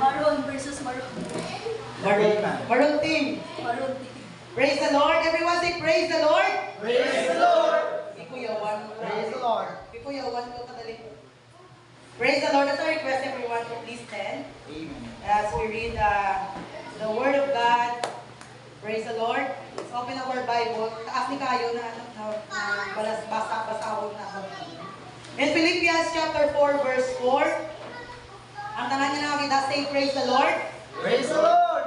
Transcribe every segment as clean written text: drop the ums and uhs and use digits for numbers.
Maroon versus maroon. Maroon team. Maroon team. Praise the Lord. Everyone say praise the Lord. Praise the Lord. Ikuyawan. Praise the Lord. Ikuyawan ko kadali. Praise the Lord. That's our request, everyone, to please stand Amen. as we read the Word of God. Praise the Lord. Let's open our Bible. Taas ni kayo na basa-basahon na. In Philippians chapter 4, verse 4, ang tanan niya na kita, say praise the Lord. Praise the Lord.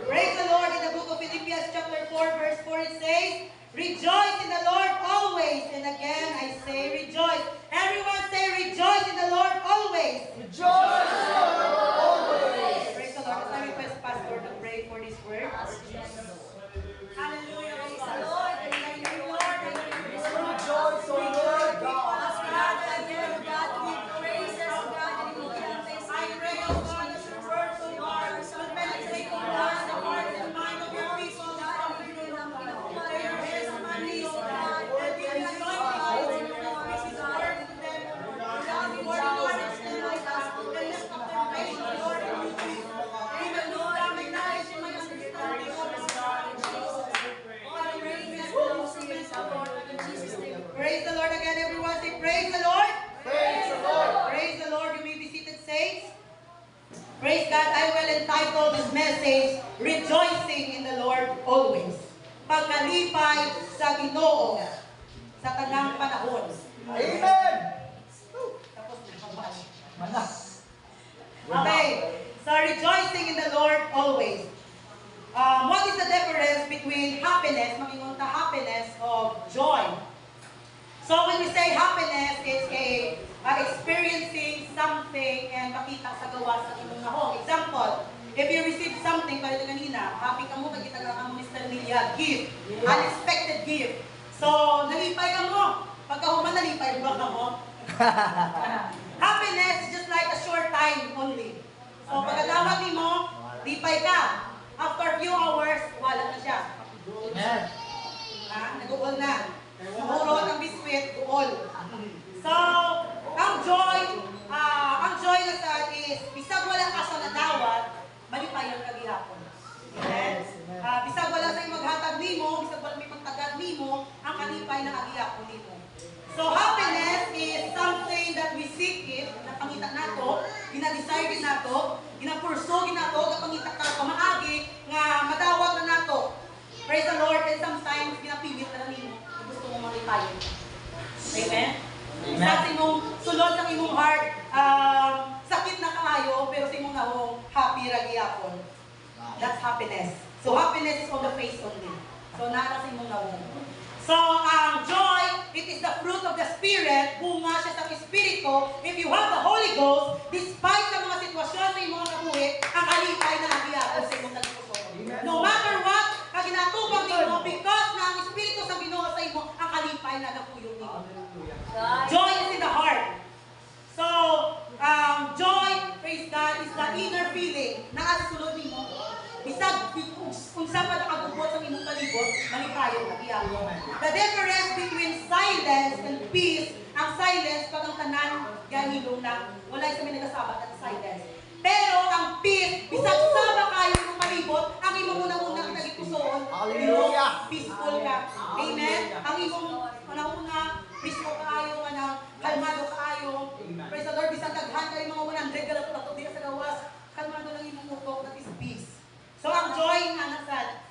Praise the Lord. In the book of Philippians chapter 4, verse 4, it says, rejoice in the Lord always. And again, I say rejoice. Everyone say rejoice in the Lord always. Rejoice in the Lord always. Praise the Lord. As I request Pastor to pray for this word. Hallelujah. Praise the Lord. And thank you, Lord. Thank you, Lord. Rejoice, O Lord God. Us, God, again, God, we praise us, God, and we give thanks. I pray, O God, as your word, O Lord, will penetrate, O God, the heart and mind of your people. God, we pray na pray your hands on my knees, O God. And give me anointing, God, to preach His word to them, O Lord. God, we word knowledge them like us. And lift up their faith, O Lord, in you, Jesus. Amen, Lord. I'm acknowledging my understanding, O Lord, God, in Jesus' name. God, I pray that you will see us, O Lord, in Jesus' name. Praise the Lord again, everyone. Say, praise the Lord. Praise the Lord. Praise the Lord. You may be seated, saints. Praise God. I will entitle this message, Rejoicing in the Lord Always. Pagkalipay sa Ginoo sa tanang panahon. Amen. Tapos nakabash. Manas. Okay. So, rejoicing in the Lord always. What is the difference between happiness, magingon ta happiness of joy? So when we say happiness, it's experiencing something and makita sa gawa sa imong nahong. Example, if you receive something, kaya ito kanina, happy ka mo, magkita ka mo, Mr. Lilia, gift, unexpected gift. So, nalipay ka mo. Pagkahuman, nalipay ba ka mo? Happiness is just like a short time only. So, pagkatawag ni mo, lipay ka. After a few hours, wala na siya. Amen. Nag-uol na. Mahurot ang biskwit, uol. So, ang joy na sa is, bisag wala ka sa nadawat, malipayon ka gihapon. Amen? Bisag wala sa maghatag nimo, bisag wala may magtagad nimo, ang kalipay na agihapon nimo. So, happiness is something that we seek it, napangita nato, ginadesire nato, ginapurso nato, kapangita ka pamaagi, nga madawat na nato. Praise the Lord, and sometimes ginapilit na nimo, gusto mong malipayon. Amen? Sa imong sulod sa imong heart, sakit na kaayo, pero sa imong nahong happy ra gyapon. That's happiness. So happiness is on the face only. So nara sa imong nahong. So ang joy, it is the fruit of the Spirit, bunga siya sa Espiritu. If you have the Holy Ghost, despite sa mga sitwasyon sa imong kabuhi, ang alipay na nagyapon sa imong nagpuso. No matter what, ang ginatubang nimo, because na ang Espiritu sa Ginoo sa imo, ang alipay na nakuyog nimo. Joy is in the heart. So, joy, praise God, is the inner feeling na sulod nimo. Bisag kung saan pa nakagubot sa imong palibot, malipayon ka giyapon. The difference between silence and peace, ang silence pag ang tanan ganilong na wala sa may nagasabat at silence. Pero ang peace, bisag saba kayo ng palibot, ang imong unang-unang nagipusoon, Hallelujah! peaceful ka. Amen? Ang imong unang-una, peaceful kayo, kalmado kayo. Praise the Lord, bisag daghan kayo mga 100 galato di sa gawas, kalmado lang imong utok, that is peace. So ang joy nga nasad,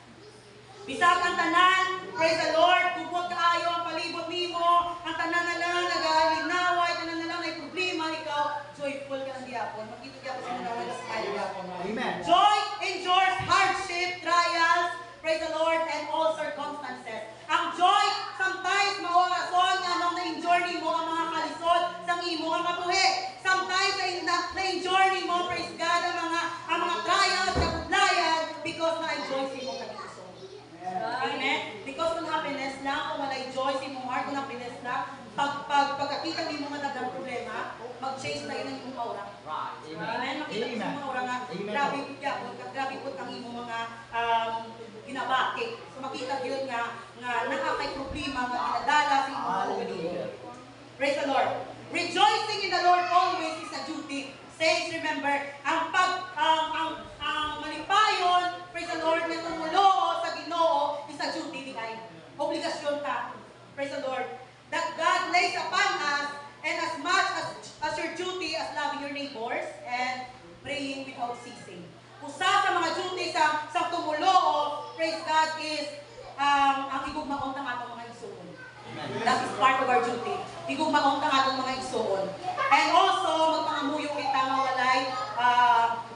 bisag ang tanan, praise the Lord, kubot kaayo ang palibot nimo, ang tanan na lang nagalinaway, tanan na lang may problema, ikaw joyful ka ng giyapon. Makita giyapon sa mga wala sa giyapon. Amen. Joy endures hardship, trials, praise the Lord, and all circumstances. Ang joy, sometimes mawarason nga nung na-enjoy nimo ang mga kalisod sa imo ang kabuhi. Sometimes na-enjoy nimo, praise God, ang mga trials, kabudlayan, because na-enjoy sa imo kalisod. Amen? Because kung happiness lang, kung wala joy sa imong heart, kung happiness lang, pagkakita nimo nga dagang problema, mag-change tayo ng imong aura. Amen? Makita ko sa imong aura nga, grabe po yapon, grabe po ang imong mga ginabati. So makita yun nga nakakay problema nga ginadala sa imong mga. Praise the Lord. Rejoicing in the Lord always is a duty. saints, remember, ang malipayon, praise the Lord, na tumulo sa Ginoo, is a duty bigay. Obligasyon ka, praise the Lord, that God lays upon us, and as much as your duty as loving your neighbors and praying without ceasing. Usa sa mga duty sa tumulo, praise God, is ang igugmaon ng atong mga igsoon. That is part of our duty. Igugmaon ng atong mga igsoon. And also, magpangamuyo kita nga walay,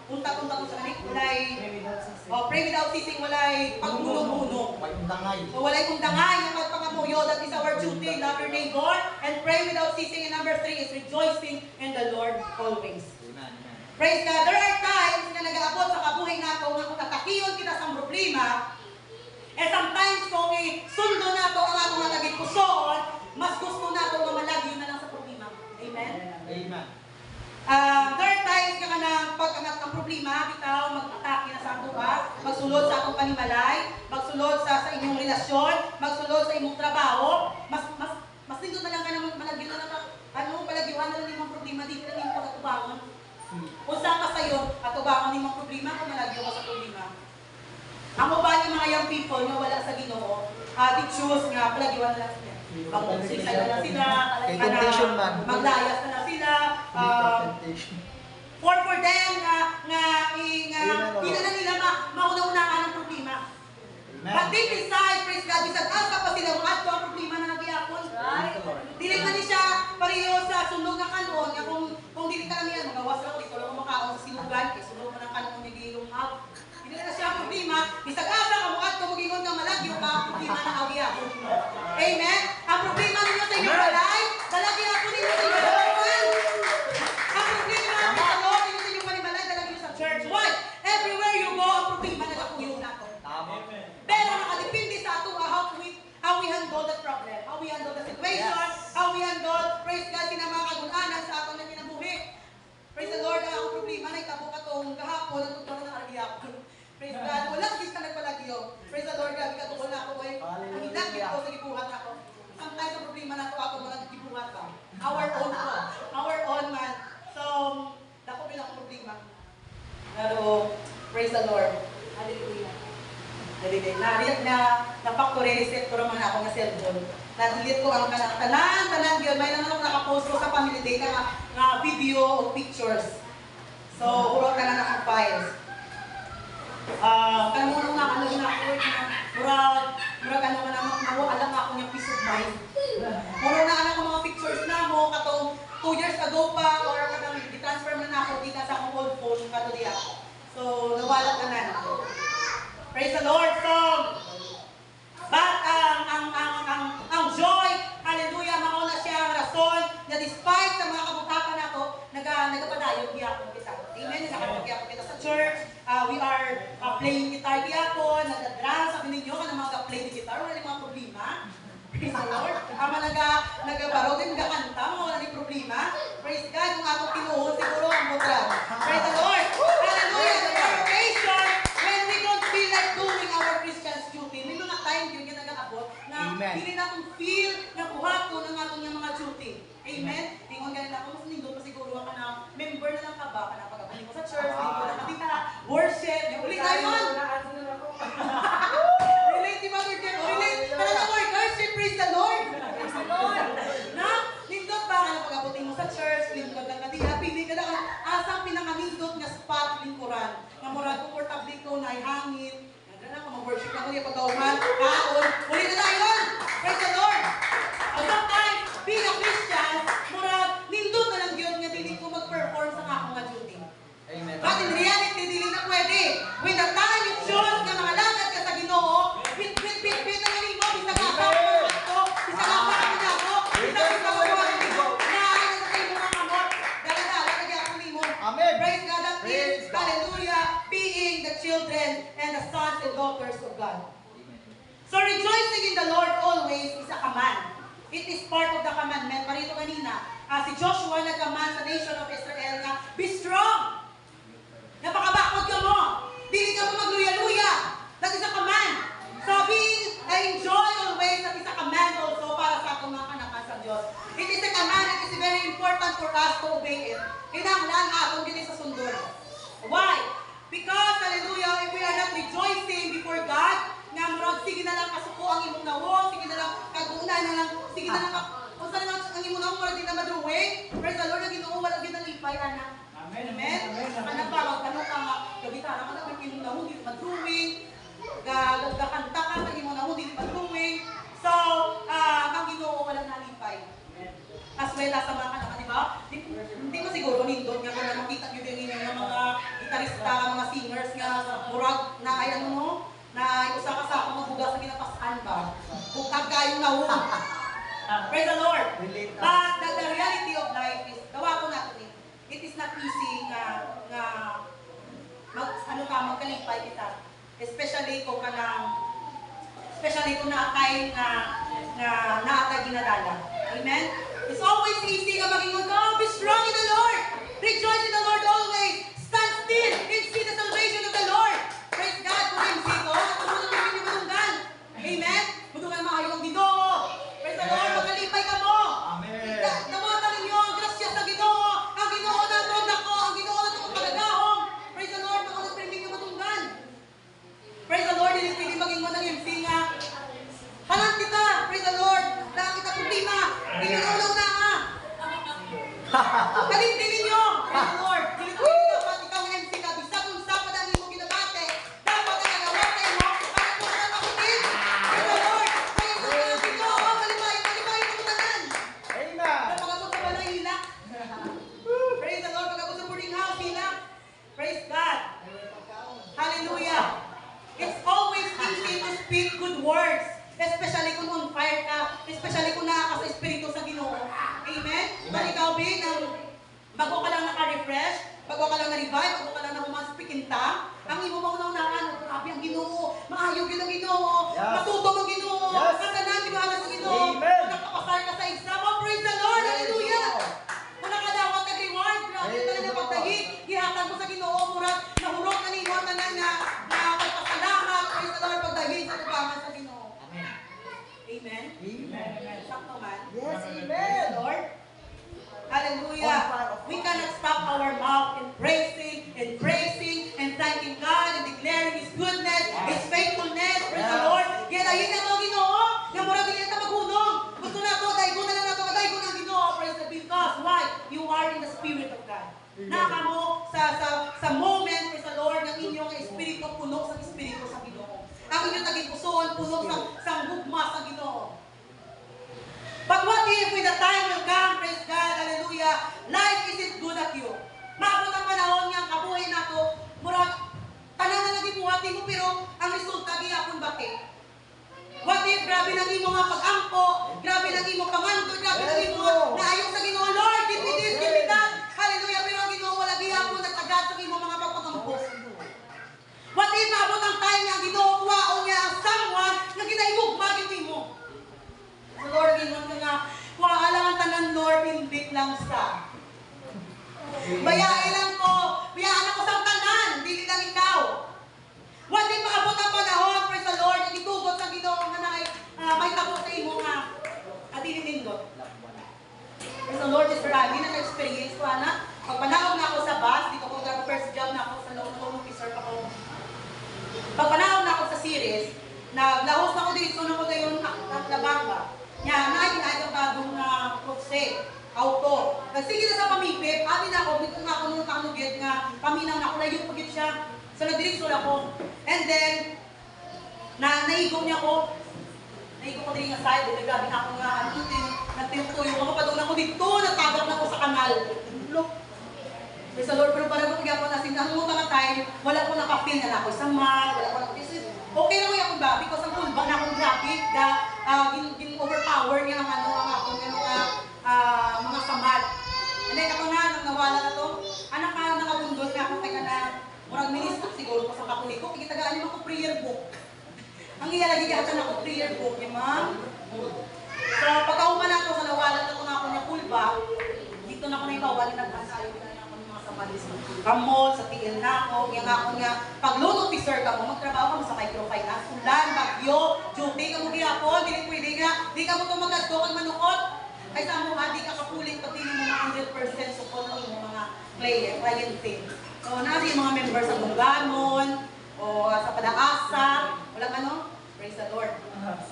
punta-punta ko sa kanik, walay, pray without ceasing, walay pagmuno-muno. So, walay kundangay ng magpangamuyo. That is our duty. Love your neighbor and pray without ceasing. And number 3 is rejoicing in the Lord always. Praise God. There are times na nag-aabot sa kabuhay nato nga kung natakiyon kita sa problema, sometimes kung sundo nato ang atong natagit pusoon, mas gusto nato nga malagyo na lang sa problema. Amen? Amen. There are times nga na pag-angat ng problema, bitaw, mag-atake na sa ato ba, magsulod sa atong panimalay, magsulod sa inyong relasyon, magsulod sa inyong trabaho, mas nindot na lang ka na malagyo na lang, palagyuhan na lang yung mga problema, di ka lang yung pagkatubangon. Kung saan ka sa'yo, katubangon yung mga problema, kung malagyo ka sa problema. Ang mabali mga young people na wala sa Ginoo, di choose nga, palagiwan na lang sila. Mag-suicide na lang sila, maglayas na lang sila, for them di na nila mauna-unaan ang problema. But deep inside, praise God, bisag asa pa sila, mga ato ang problema na nag-iapon. Dili man ni siya pareho sa sunog ng kanon, nga kung dili ka lang yan, magawas lang, dito lang kumakaon sa sinugan, kaya sunog man ang kanon ni Gilong Hub. Hindi na siya ang problema, bisag asa ka mo ato, mag-ingon ka malagyo ka, ang problema na agiapon. Amen? Ang problema ninyo sa inyong balay, dalagi ako ninyo sa inyong balay. Ang problema natin sa Lord, ninyo sa inyong balay, dalagi nyo sa church. Why? Everywhere you go, ang problema nagapuyo na to. Pero nakadepende sa ato how we handle the problem, how we handle the situation, how we handle, praise God, sina mga kagunanan sa ato na kinabuhi. Praise the Lord, ang problema na itabo ka itong kahapon, ang tuturo ng ariyapon. Praise God, wala kasi ka nagpalagyo. Praise the Lord, gabi ka tukol na ako, ang hinagin ko sa gibuhat ako. Sometimes ang problema na ito ako, mga gibuhat ka. Our own man. So, dako bilang problema. Pero, praise the Lord. Hallelujah. Na-factory reset ko naman ako ng cellphone. Na-delete ko ang tanan yun. May naman ako nakapost ko sa family day na video o pictures. So, urot ka na ng files. Kaya muna nga alam na ako, murag ano nga naman, alam ako niyang peace of mind. Muna na alam ko mga pictures na mo, katong 2 years ago pa, or katong i-transfer na ako, di ka sa akong old phone, kato diya. So, nawala ka na. Praise the Lord. So, but ang joy, hallelujah, mauna siya ang rason na despite sa mga kabutakan nato, nagapadayon giyapon kita. Amen. Nagapadayon kita sa church. We are playing guitar giyapon, nagda-drum, sabi ninyo ka na mga play the guitar, wala mga problema. Praise the Lord. Ama nagabarog din, nagakanta, mga wala ni problema. Praise God, kung atong tinuon, siguro ang mutra. Praise the Lord. Hallelujah. The occasion when we don't feel like doing our Christian's duty. May mga time yun yung nag-aabot na hindi natin feel na buhato ng atong yung mga duty. Amen? Tingon ganun ako, mas nindot pa siguro ka na member na lang ka ba, ka na pagkapaling mo sa church, hindi mo na ka worship, yung ulit na yun. Relate ni Mother Jen, relate. Talaga Lord, worship, praise the Lord. Praise the Lord. Na, nindot ba ka na pagkapaling mo sa church, lingkod lang ka diya, pili ka na asang pinakanindot nga spot lingkuran. Nga murag comfortable ko na hangin. Nandun ako, mag-worship ako niya pagkauman, kaon. Uli na tayo yun. Praise the Lord. Sometimes, being a Christian, murag, nindot na lang yun nga dili ko mag-perform sa akong nga duty. Amen. But in reality, dili na pwede. When the time you choose nga mga langad ka sa Ginoo, bit na galing mo, bisa nga pa ako ito, bisa nga pa ako na ako, bisa nga pa ako na ano sa kayo mga kamot, dala-dala, kaya ako ni mo. Amen. Praise God, that Praise is, God. hallelujah, being the children and the sons and daughters of God. So rejoicing in the Lord always is a command. It is part of the commandment. Marito kanina, si Joshua nag-command sa nation of Israel nga, be strong! Napakabakod ka mo! Dili ka mo magluya-luya! That is a command. So enjoy always, that is a command also para sa atong mga kanakan sa Diyos. It is a command, it is very important for us to obey it. Kinahanglan aton gini sa sundon. Why? Because, hallelujah, if we are not rejoicing before God, nga murag, sige na lang kasuko ang imong nawo, sige na lang kaguna na lang, sige na lang kung saan lang ang imong nawo, murag di na madruwing. Praise the Lord, ang Ginoo wala gyud ang lipay ana. Amen. Amen. Ano pa magtanong ka nga, gabitara ka na ang imong nawo, di madruwing. Gagakanta ka ang imong nawo, di madruwing. So, ang Ginoo wala nalipay. As well as sa mga kanaka, di ba? Hindi mo siguro nindot nga kung makita nyo din yung mga gitarista, mga singers nga murag na ay ano mo, na usa ka sa akong magbuga sa ginapasan ba? Bukag kayong nawo. Praise the Lord. But the reality of life is, gawa ko natin eh. It is not easy magkalipay kita. Especially kung naatay naatay ginadala. Amen? It's always easy nga maging be strong in the Lord. Rejoice in the Lord always. Stand still and see the salvation of the Lord. Praise God kung MC ko. Tumunod kami ni Madunggan. Amen? Madunggan maayong Ginoo. Praise the Lord. Magalipay ka mo. Amen. Nawatan ninyo ang grasya sa Ginoo. Ang Ginoo na ito nako. Ang Ginoo na ito pagkagahong. Praise the Lord. Makulog pa rin Madunggan. Praise the Lord. Hindi pwede maging mo ng MC nga. Halang kita. Praise the Lord. Dahil kita problema. Hindi na una ha. Kalindin ninyo. Praise the Lord. Hindi pwede dapat ikaw ng MC ka. Bisa kung sa padang mo ginabate. Dapat ang nagawate mo. Para po na makutin. Praise the Lord. Kaya kung mga Ginoo. Malimay mo tanan. Amen. Pagkabot sa balay hila. Praise the Lord. Pagkabot sa boarding house hila. Praise God. Hallelujah. It's always easy to speak good words. Especially kung on fire ka. Especially kung nakaka sa Espiritu sa Ginoo. Amen? Kung ikaw, Ben, bago ka lang naka-refresh, bago ka lang na-revive, bago ka lang na-speak in tongue, ang imo maunaunahan, grabe ang Ginoo, maayog yun ang Ginoo, Yes. matuto ang Ginoo, Yes. kasanan, di ba sa Ginoo? Amen. Kung nakapasar ka sa exam, oh, praise the Lord, hallelujah! Kung nakadawat ka reward, grabe ka lang na pagtahig, ihatag mo sa Ginoo, murag, nahurot na ninyo, tanan na pagpasalamat, praise the Lord, pagdahig sa tubangan sa Ginoo. Amen? Amen. Sakto man. Yes, Praise amen. the Lord. Hallelujah. We cannot stop our mouth in praising and thanking God and declaring His goodness, His faithfulness. Praise the Lord. Kaya dahil na ito, Ginoo, na mura ganyan na maghunong. Gusto na ito, dahil na lang na ito, dahil na Ginoo. Praise the Lord. Because, why? You are in the Spirit of God. Naka mo sa moment, praise the Lord, ng inyong Espiritu, puno sa Espiritu sa Ginoo. Ang inyong naging pusoon, puno sa gugma sa Ginoo. But what if when the time will come, praise God, hallelujah, life isn't good at you. Maabot ang panahon nga, kabuhay na to, murag, tanan na naging buhati mo, pero ang resulta, giyapon bati. What if, grabe nang imo nga pag-ampo, grabe nang imo panganto, grabe nang imo nga naayong sa Ginoo, Lord, give me this, give me that, hallelujah, pero ang Ginoo, wala giyapon, nagtagad sa imo mga pagpagampo. What if, maabot ang time nga, Ginoo, kuwaon niya ang someone na ginaimog, maging mo. So Lord, gingon ka nga, kung alang ang tanan, Lord, hindi lang sa. Bayae lang ko, bayaan ako sa tanan, hindi lang ikaw. What if maabot ang panahon, praise the Lord, itugod sa Ginoo nga na may takot sa imo nga atinindot. Praise the Lord, Sister Abby, naka-experience ko, anak. Pag panahon na ako sa bus, dito ko first job na ako sa loan officer pa ko. Pag panahon na ako sa series, naglahos na ako dito na ko tayo yung labanga. Yan, nakin bagong kotse, auto. Nagsige na sa pamipip, atin ako, dito nga ako nung kanugit nga, paminang na ako, layo pagit siya. So nagdireksyon ako. And then, naigo niya ako. Naigo ko din yung side, grabe na ako nga, nagtiyo-tuyo. Makapadong ako dito, natagap na ako sa kanal. Look. Praise the Lord, pero parang kung ako nasin, ang mga time, wala ko nakapil na ako isang mal, wala ko nakapil. Okay na ko yung ba? Because ang tulba na akong graphic, overpower niya ang akong mga samad. And then ako nga, nang nawala na to, anak ka, nakabundol nga ako, kaya na, murag minister siguro ko sa Katoliko, kikitagaan niyo ako prayer book. Ang iyalagi kaya ako prayer book, niya ma'am. So, pagkauman na ako, sa nawala na ko na ako niya pulba, dito na ako na ikawali ng kasayo, Kamol, sa tiil na ako, yung ako niya, pag loan officer ka mo, magtrabaho ka mo sa microfinance, ulan, bagyo, duty ka mo gihapon, hindi pwede nga, di ka mo ito magkadto kag manukot, ay sa mo, di ka kapulit, pag hindi mo mga 100% support ng inyong mga cliente. So, natin yung mga members sa Bunganon, o sa Padaasa, walang ano? Praise the Lord.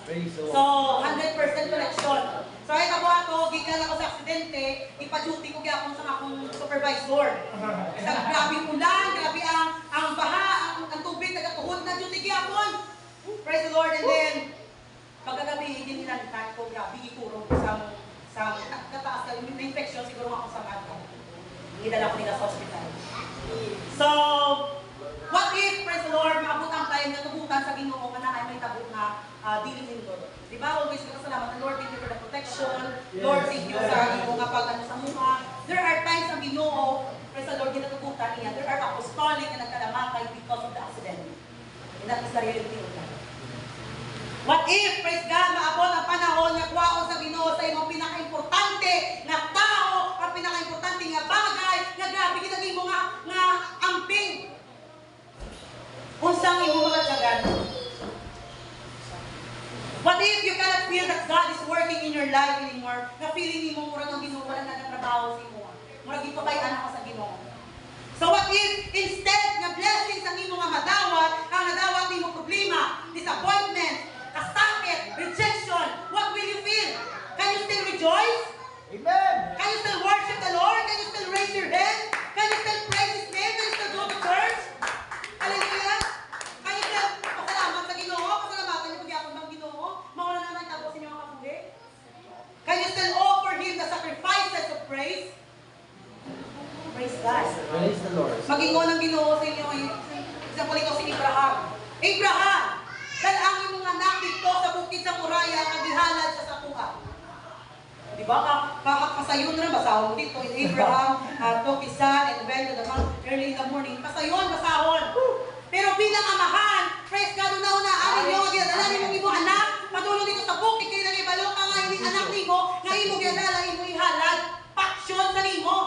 Praise the So, Lord. 100% collection. So, ay ako gikan ako sa aksidente, ipa-duty ko kaya akong sa akong supervisor. Sa grabe ulan, grabe ang baha, ang tubig, nagatuhod na duty kaya ako. Praise the Lord. And then, pagkagabi, hindi nila nitay ko, grabe, ikurong ko sa kataas ka, yung infection, siguro ako sa maga. Hinidala ko nila sa hospital. So, what if, praise the Lord, maabot ang time na tubutan sa Ginoo nga na ay may tabo na dealing in Lord. Di ba? Always ka salamat, Lord, thank you for the protection. Lord, thank you sa Ginoo nga pag sa mukha. There are times ang Ginoo, praise the Lord, ginatubutan niya. There are apostolic na nagkalamakay because of the accident. And that is the reality of life. What if, praise God, maabot ang panahon na kuwaon sa Ginoo sa imong pinaka-importante na tao, ang pinaka-importante nga bagay, na grabe kinagay mo nga amping. Unsang imong malatyagan? What if you cannot feel that God is working in your life anymore? Na feeling mo murag ang Ginoo wala na nagtrabaho sa imo. Murag ipabay-an ka sa Ginoo. So what if instead nga blessings ang imo nga madawat, ang nadawat nimo problema, disappointment, kasakit, rejection, what will you feel? Can you still rejoice? Amen. Can you still worship the Lord? Can you still raise your hand? Can you still praise His name? Can you still go to church? Hallelujah! Can you still pasalamat sa Ginoo? Pasalamatan niyo pag-iapon bang Ginoo? Mawala naman tapos sa inyong kapuhi? Can you still offer Him the sacrifices of praise? Praise God. Praise the Lord. Mag-ingon ang Ginoo sa inyo. Example ito si Abraham. Abraham! Dahil ang imong anak dito sa bukid sa Muraya, kagihalad sa sakuha. Diba? Pasayon na basahon dito. Abraham took his son and went to the mount early in the morning. Pasayon, basahon. Pero bilang amahan, praise God, una-una, alin nyo, ginadala ni mong imong anak, patulong dito sa bukid, kayo nang ibalo ka nga ini anak nimo, nga imong ginadala, imong ihalad, paksyon sa nimo.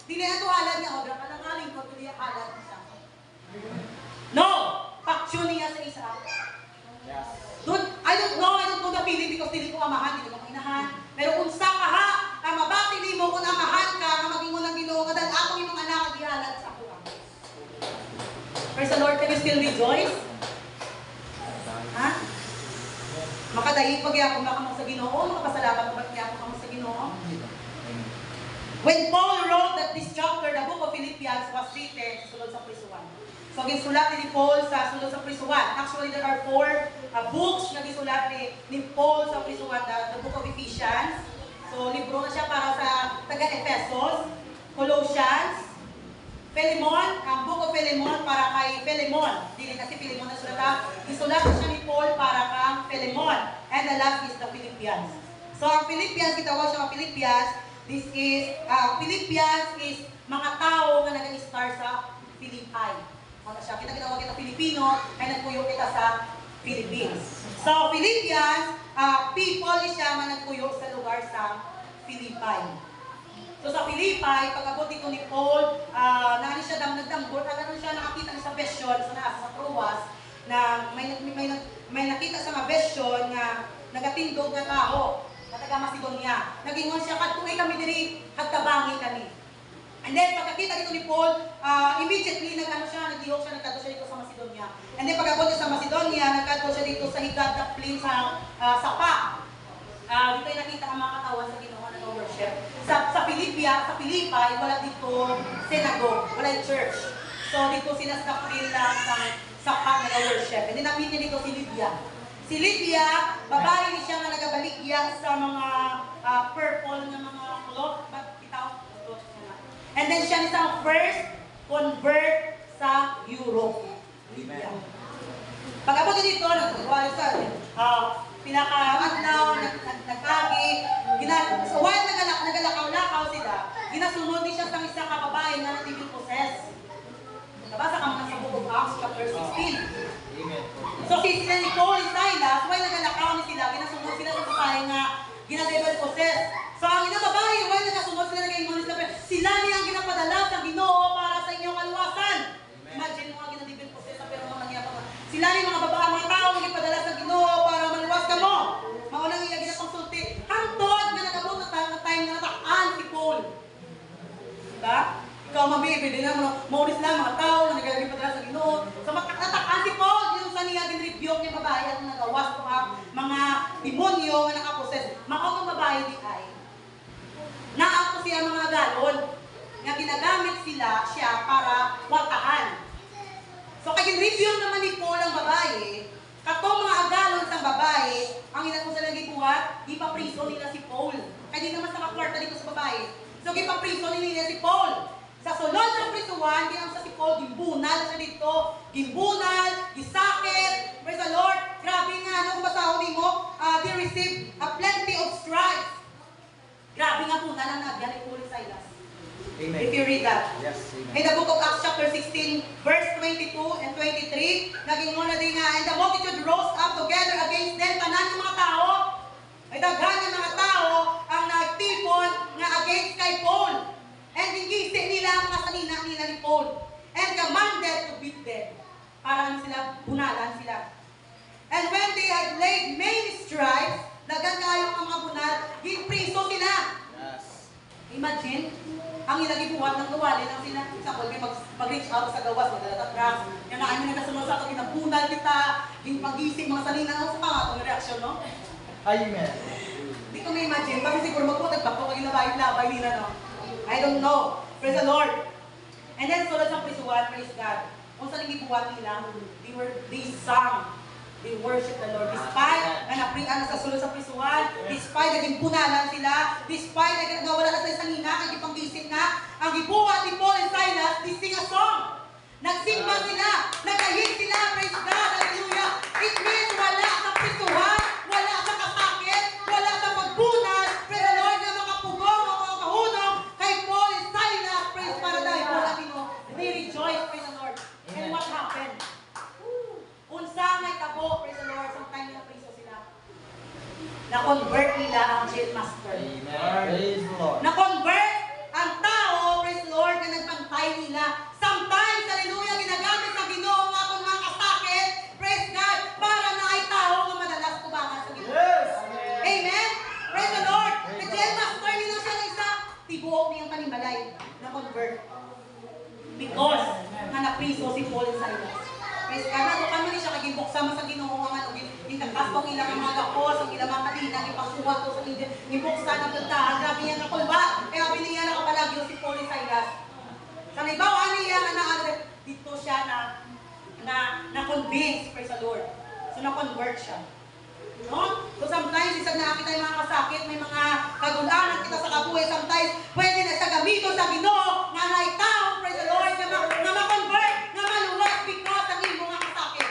Dili na ito halad niya, obra ka lang aling ko, tuloy halad siya. No! Paksyon niya sa isa. I don't know the feeling because dili ko amahan, dili ko inahan. Pero kung sa kaha, ang mabati nimo kung amahan ka, nga magingon ang Ginoo nga dahil akong imong anak gihalad sa ako. Praise the Lord, can you still rejoice? Ha? Makadahig pag yapon ba kamo sa Ginoo? Makapasalamat ba yapon kamo sa Ginoo? When Paul wrote that this chapter, the book of Philippians, was written sa sulod sa prisuan. So, gisulat ni Paul sa sulod sa prisuan. Actually, there are 4 books na gisulat ni Paul sa prisuan, the book of Ephesians. So, libro na siya para sa taga-Ephesos, Colossians, Philemon, ang book of Philemon para kay Philemon. Dili kasi Philemon na sulata. Gisulat na siya ni Paul para kang Philemon. And the last is the Philippians. So, ang Philippians, kitawag siya ang Philippians. This is, Philippians is mga tao na nag-star sa Philippi. Ano siya? Kita kita Pilipino, ay nagpuyo kita sa Philippines. So, Philippians, people siya na nagpuyo sa lugar sa Philippi. So, sa Philippi, pag-abot dito ni Paul, nani siya nagdambot, agad siya nakakita sa vision sa Troas, na may nakita sa mga vision na nagatindog na tao, na taga Macedonia. Nagingon siya, katuloy kami diri, hagtabangi kami. And then, pagkakita dito ni Paul, immediately, nagdihok siya, nagkadto siya dito sa Macedonia. And then, pagkabot niya sa Macedonia, nagkadto siya dito sa higad na plain sa Sapa. Dito ay nakita ang mga katawan sa Ginoo na worship. Sa Philippi, wala dito synagogue, wala church. So, dito sila sa plain lang sa Sapa na worship. And then, nakita niya dito si Lydia. Si Lydia, babae ni siya na nagabaligya sa mga purple na mga cloth, and then siya isang first convert sa Europe. Amen. Pag-abot dito, nagpapawala sa pinaka-adlaw, nagkagi, so while nagalakaw-lakaw sila, ginasunod din siya sa isang kababae na natigil possess. Nabasa ka mga sa book of Acts, chapter 16. Amen. So si Nicole and Silas, while nagalakaw ni sila, ginasunod sila sa babae nga ginadevil possess. So ang ina babae, while nagasunod sila nag-imunis na sila niya ang ginapadala sa Ginoo para sa inyong kaluwasan. Imagine mo ang ginadevil possess pero mga nangyayapang. Sila ni mga babae, mga tao nagpadala sa Ginoo para maluwas ka mo. Maunang iya ginapangsulti. Hangtod nga nagabot na time na nataan si Paul. pwede na maulis lang mga tao na nagalagay pa sa Ginoo. So natakaan si Paul yung sa niya gin-rebuke niya babae at nagawas ko mga demonyo nga nakaposes. Maong babae di ay. Naako siya mga galon nga ginagamit siya para watahan. So kay gin-review naman ni Paul ang babae, katong mga agalon sa babae, ang ilang ko sa lagi buhat, ipapriso nila si Paul. Kaya di naman sa kakwarta dito sa babae. So ipapriso nila si Paul. Sa sulod ng prisuhan, di ang sa si Paul, gimbunal siya dito. Gimbunal, gisakit. Praise the Lord. Grabe nga, ano kung basahon mo, they received a plenty of stripes. Grabe nga po na lang nagyan ni Paul and Silas. Amen. If you read that. Yes, amen. In the book of Acts chapter 16, verse 22 and 23, naging muna din nga, and the multitude rose up together against them, tanan ng mga tao, ay daghan ng mga tao ang nagtipon nga against kay Paul. And gingisi nila ang mga sanina nila ni Paul. And commanded to beat them. Para sila, bunalan sila. And when they had laid many stripes, dagan kayo ang mga bunal, ginpriso sila. Yes. Imagine, ang ilang ibuhat ng gawalin ang sila. Sa kulbi, mag-reach out sa gawas, magdala drugs. Yan na kami nagkasunod sa ito, kinabunal kita, pagising mga salina. Ano sa mga itong reaksyon, no? Amen. Hindi ko na-imagine. Kasi siguro magpunag pa kung labay nila, no? I don't know. Praise the Lord. And then, sulod sa prisuhan, praise God. Kung saan yung ibuhat nila, they sang. They worship the Lord. Despite na naprian sa sulod sa prisuhan, despite naging punalan sila, despite na nawala na sa sanina, ang ipanggisip na, ang ibuhat ni Paul and Silas, they sing a song. Nagsimba sila, nagahit sila, praise God, hallelujah. It means wala sa prisuhan, wala sa kasakit, wala sa pagbunal, praise the Lord, na makapugong o makahunong kay Paul and Silas, praise paradise, wala kino. They rejoice, praise the Lord. And what happened? Unsa may tabo, praise the Lord, sometime na priso sila. Na-convert nila ang jail master. Amen. Praise the Lord. Na-convert ang tao, praise the Lord, na nagpantay nila. Sometimes, hallelujah, ginagamit sa Ginoo nga kung mga kasakit, praise God, para na ay tao na madalas kubangan sa Ginoo. Yes. Amen? Praise the Lord. The jail master nila siya ng isa, tibuok niyang panimbalay, na-convert. Because, nga na-priso si Paul and Silas. Praise God, nadukan man siya kaging buksa sa Ginoo nga ano, itakas pang ilang mga gapos, ang ilang mga kalina, ipasuha ko sa India, ibuksa ng puntahan, grabe niya na kulba, kaya biniya na kapalagyo si Paul and Silas. Sa naibaw, niya nga dito siya na-convince, praise the Lord. So, na-convert siya. No? So, sometimes, isang nakakita yung mga kasakit, may mga kagulanan kita sa kabuhay, sometimes, pwede na sa gamito sa Ginoo, nga naitaw, praise the Lord, na ma-convert, na maluwas because ng iyong mga kasakit.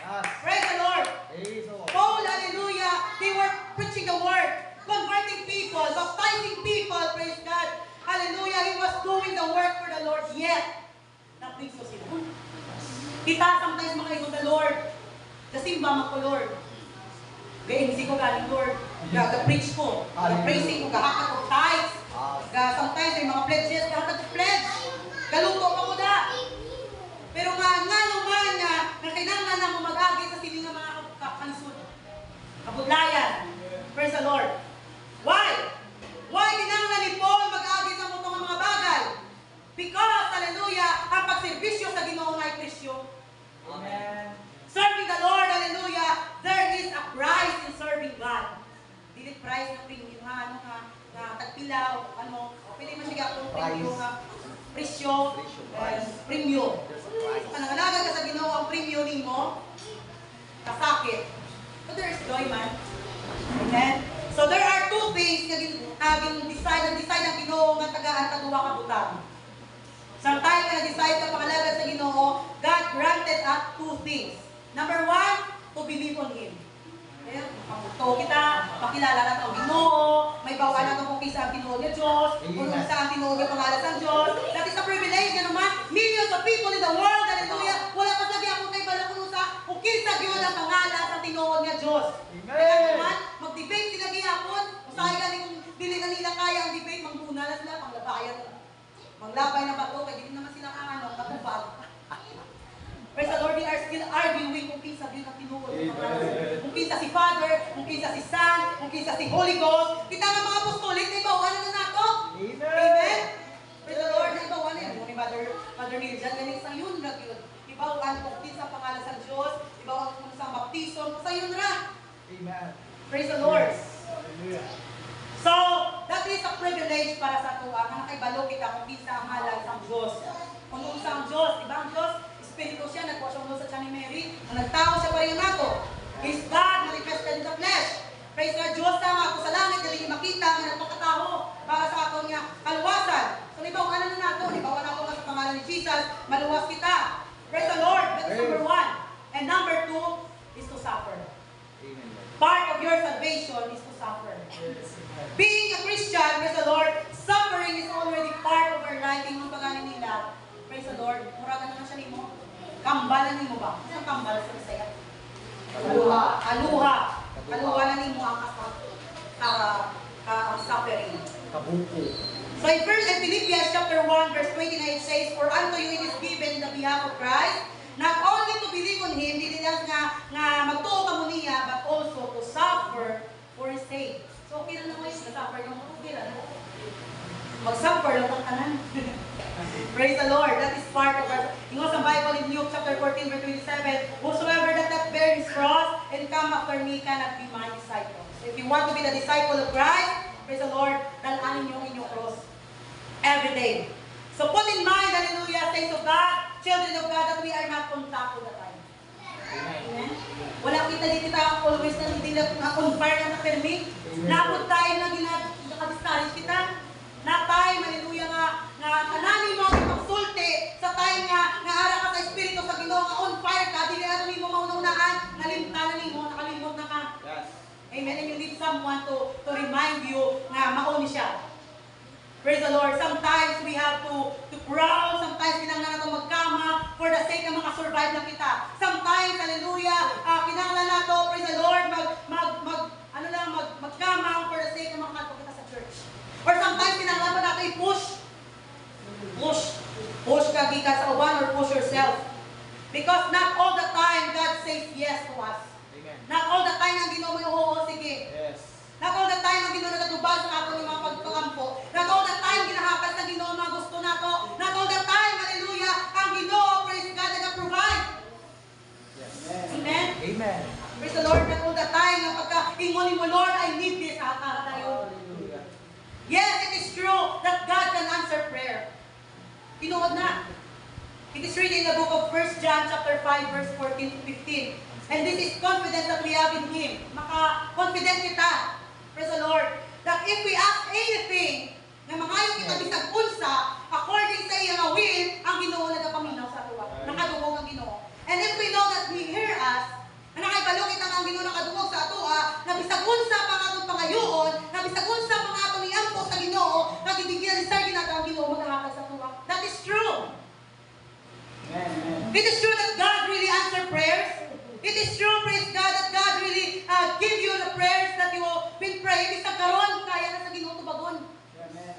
Yes. Praise the Lord. Praise the Lord. Paul, hallelujah, they were preaching the word, converting people, baptizing people, praise God. Hallelujah, he was doing the work for the Lord, yet, na-priso sila. Kita, sometimes mga ito, the Lord, kasimba mo ko, Lord. Ga-MC ko galing, Lord. Ga-preach ko. Ga-praising ko, gahakat ko, tithes. Sometimes, may mga pledges, gahakat ko pledge. Galuto pa ko na. Pero nga naman na kinanglan na mo mag-agi sa siling ng mga kansud. Kabudlayan. Praise the Lord. Why? Why kinanglan ni Paul mag-agi sa mutong mga bagay? Because, hallelujah, ang pagserbisyo sa Ginoo ay presyo. Amen. Serving the Lord, hallelujah, there is a price in serving God. Dili price na premium na tagpilaw, pwede man siya kung premium nga presyo, premium. Panangalaga ka sa Ginoo ang premium nimo, kasakit. But there is joy, man. Amen? So there are two things na decide ang Ginoo nga tagaan kaduwa ka butang. Sometimes na decide ka pangalaga sa Ginoo, God granted us two things. Number one, to believe on Him. Pamuto kita, pakilala na ito ang Ginoo, may bawa na ito kung kisa ang tinuod niya Diyos, kung sa ang tinuod niya pangalan sa Diyos. That is a privilege na naman, millions of people in the world, hallelujah, wala pa lagi ako kay Balakuno sa kung kisa yun ang pangalan sa tinuod niya Diyos. Kaya naman, mag-debate sila gihapon, usahay ka kung dili na nila kaya ang debate, mangguna na sila, panglabayan. Manglabay na bato, kaya hindi naman sila katupag. Praise the Lord, they are still arguing kung kinsa yun ang tinuod. Kung kinsa si Father, kung kinsa si Son, kung kinsa si Holy Ghost. Kita nga mga apostolik, na ibawan na nato. Amen. Amen? Praise the Lord, na ibawan na. Ni Mother ibawaan kung sa pangalan sa Diyos, ibawaan kung sa baptism, sa yun ra. Amen. Praise the Lord. Hallelujah. So, that is a privilege para sa tuwa na nakaibalo kita kung sa ang halal sa Diyos. Kung sa ang Diyos, ibang Diyos, Espiritu siya, nagpasyon mo sa tiyan ni Mary, na nagtao siya pa rin nato. Is God manifested in the flesh. Praise God, Diyos na ako sa langit, dili makita, nga nagpakataho para sa aton nga kaluwasan. So, libaw, ano na nato? Libaw na ako sa pangalan ni Jesus, maluwas kita. Praise the Lord. That is number 1. And number 2 is to suffer. Amen. Part of your salvation is to suffer. Being a Christian, praise the Lord, suffering is already part of our life. Yung paganin nila, praise the Lord, muragan naman siya nimo. Kambalan nimo ba? Ano ang kambal sa Bisaya? Aluha. Aluha. Aluha na nimo ang suffering. Kabuko. So in Philippians chapter 1 verse 29 it says, "For unto you it is given in the behalf of Christ, not only to believe on Him, dili lang nga magtuo ka mo niya, but also to suffer for His sake." So okay na naman yung suffer yung okay na. Mag-suffer lang ang kanan. Praise the Lord. That is part of our, sa Bible in Luke chapter 14 verse 27, "Whosoever that bear his cross and come after me cannot be my disciple." So if you want to be the disciple of Christ, praise the Lord, dalanin yung inyong cross every day. So put in mind, hallelujah, saints of God, children of God, that we are not on top of the time. Amen? Wala kita di kita always na hindi na on fire na permit. Napod tayo na ginag-discourage kita. Na time, hallelujah, nga kanani mo ang pagsulti sa time nga ara ka sa Espiritu sa Ginoo nga on fire ka, dili ato nimo mauna-unaan, nalimtanan nimo, nakalimot na ka. Yes. Amen. And you need someone to remind you nga mauni siya. Praise the Lord. Sometimes we have to crawl. Sometimes kinanglan nato magkama for the sake na makasurvive na kita. Sometimes, hallelujah, kinanglan nato, praise the Lord, magkama for the sake na makakatapos kita sa church. Or sometimes kinanglan pa nato i-push. Push ka gikan sa uban or push yourself. Because not all the time God says yes to us. Amen. Not all the time ang Ginoo mo oo, sige. Yes. Not all the time ang Ginoo nagatubag sa ato ng mga pagpakampo. Not all the time ginahapas sa Ginoo ang mga gusto nato. Not all the time, hallelujah, ang Ginoo, praise God, nag-provide. Yes. Amen? Amen. Praise the Lord, not all the time ang pagka-ingon mo, Lord, I need this, para tayo. Hallelujah. Yes, it is true that God can answer prayer. Tinuod na. It is written in the book of 1 John chapter 5 verse 14 to 15. And this is confidence that we have in Him. Maka-confident kita, praise the Lord, that if we ask anything na mangayo kita bisag unsa, according sa iyang will, ang Ginoo nagapaminaw sa ato. Nakadungog ang Ginoo. And if we know that He hear us, na nakibalo kita nga ang Ginoo nakadungog sa ato, na bisag unsa pang atong pangayoon, na bisag unsa pang atong iampo sa Ginoo, na gidigyan ni Sargin nato ang Ginoo maghahatag sa ato. That is true. Amen. It is true that God really answers prayers. It is true, praise God, that God really give you the prayers that you have been praying. Bisag karon kaya na sa Ginoo tubagon. Amen.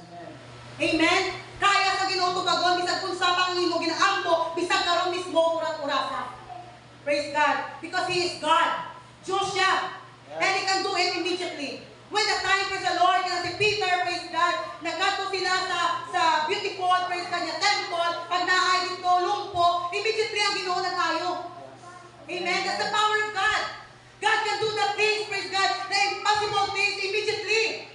Amen. Kaya sa Ginoo tubagon bisag kung sa pang imo ginaampo, bisag karon mismo urat-urasa. Praise God, because He is God. Diyos siya. And He can do it immediately. When the time, praise the Lord, kasi si Peter, praise God, nagkato sila sa beautiful, praise God, niya temple, pag naay dito, lumpo, immediately ang Ginoo na tayo. Amen. That's the power of God. God can do the things, praise God, the impossible things immediately.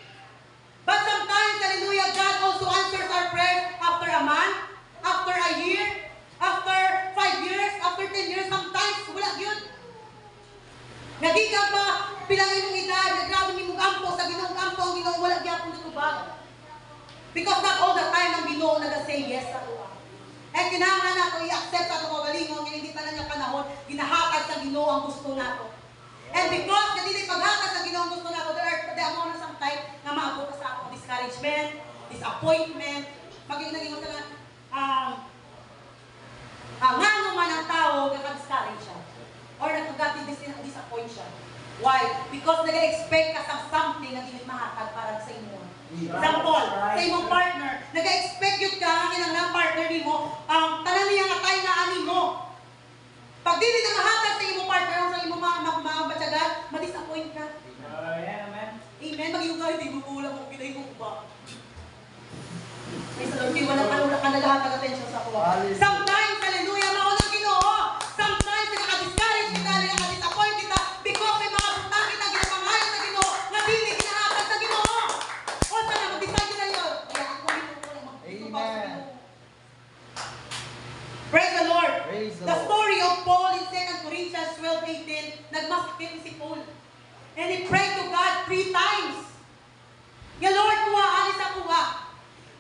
But sometimes, hallelujah, God also answers our prayers after a month, after a year, after 5 years, after 10 years. Sometimes, wala yun. Nagiging pa, pilangin mong edad, nagrabi ni mong ampo, sa Ginoong ampo, ang Ginoo, wala gyapon natubag. Because not all the time ang Ginoo nag-say yes sa tuwa. And kinahanglan nato i-accept sa itong kagalingong, hindi pa na niya panahon, ginahatag sa Ginoo ang gusto nato. And because na dili paghatag sa Ginoo ang gusto nato, there are mo na sometimes na maabot ka sa akong discouragement, disappointment, maging na ngano man ang tao, naka-discourage siya. Or nagkagati disappoint siya. Why? Because nag-expect ka sa something na dili mahatag para sa inyo. Example, sa imong partner, nag-expect yun ka nga kinang partner nimo, ang tanan niya nga tayo na ani mo. Pag dili na mahatag sa imong partner sa imong mga batyagan, ma-disappoint ka. Amen. Amen. Mag-iugay, di mo kulang mo pinay mo ba? Praise the Lord, wala ka nalahatag attention sa kuha. Sometimes, hallelujah, maunang Ginoo. si Paul. And he prayed to God 3 times. Ya Lord, kuhaan sa kuha.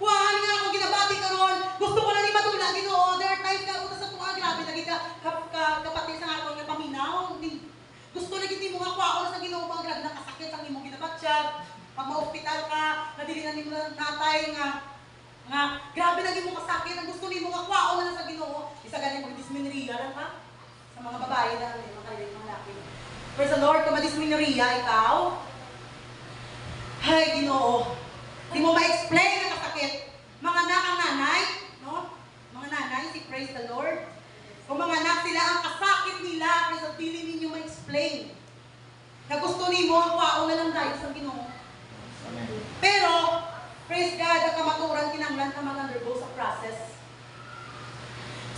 Kuhaan nga ako ginabati karon. Gusto ko na ni matula Ginoo. There are times ka utos sa tuwa grabe lagi kapatid sa ato nga paminaw. Gusto na gid mo nga kuha ako sa Ginoo ba grabe nakasakit ang imong ginabatyag. Pag ma-hospital ka, nadili na nimo natay nga grabe lagi mo kasakit. Ang gusto nimo nga kuha na sa Ginoo. Isa ganing mo dismineriya lang ka sa mga babae na mga lalaki. Praise the Lord, kung ma-dismineriya ikaw, ay, Ginoo, di mo ma-explain ang kasakit. Mga anak ang nanay, no? Mga nanay, si praise the Lord. Kung mga anak sila, ang kasakit nila, praise the Lord, ninyo ma-explain. Na gusto nimo, ang kwao na lang dahil sa Ginoo. Pero, praise God, ang kamaturan, kinanglan ka mag-undergo sa process.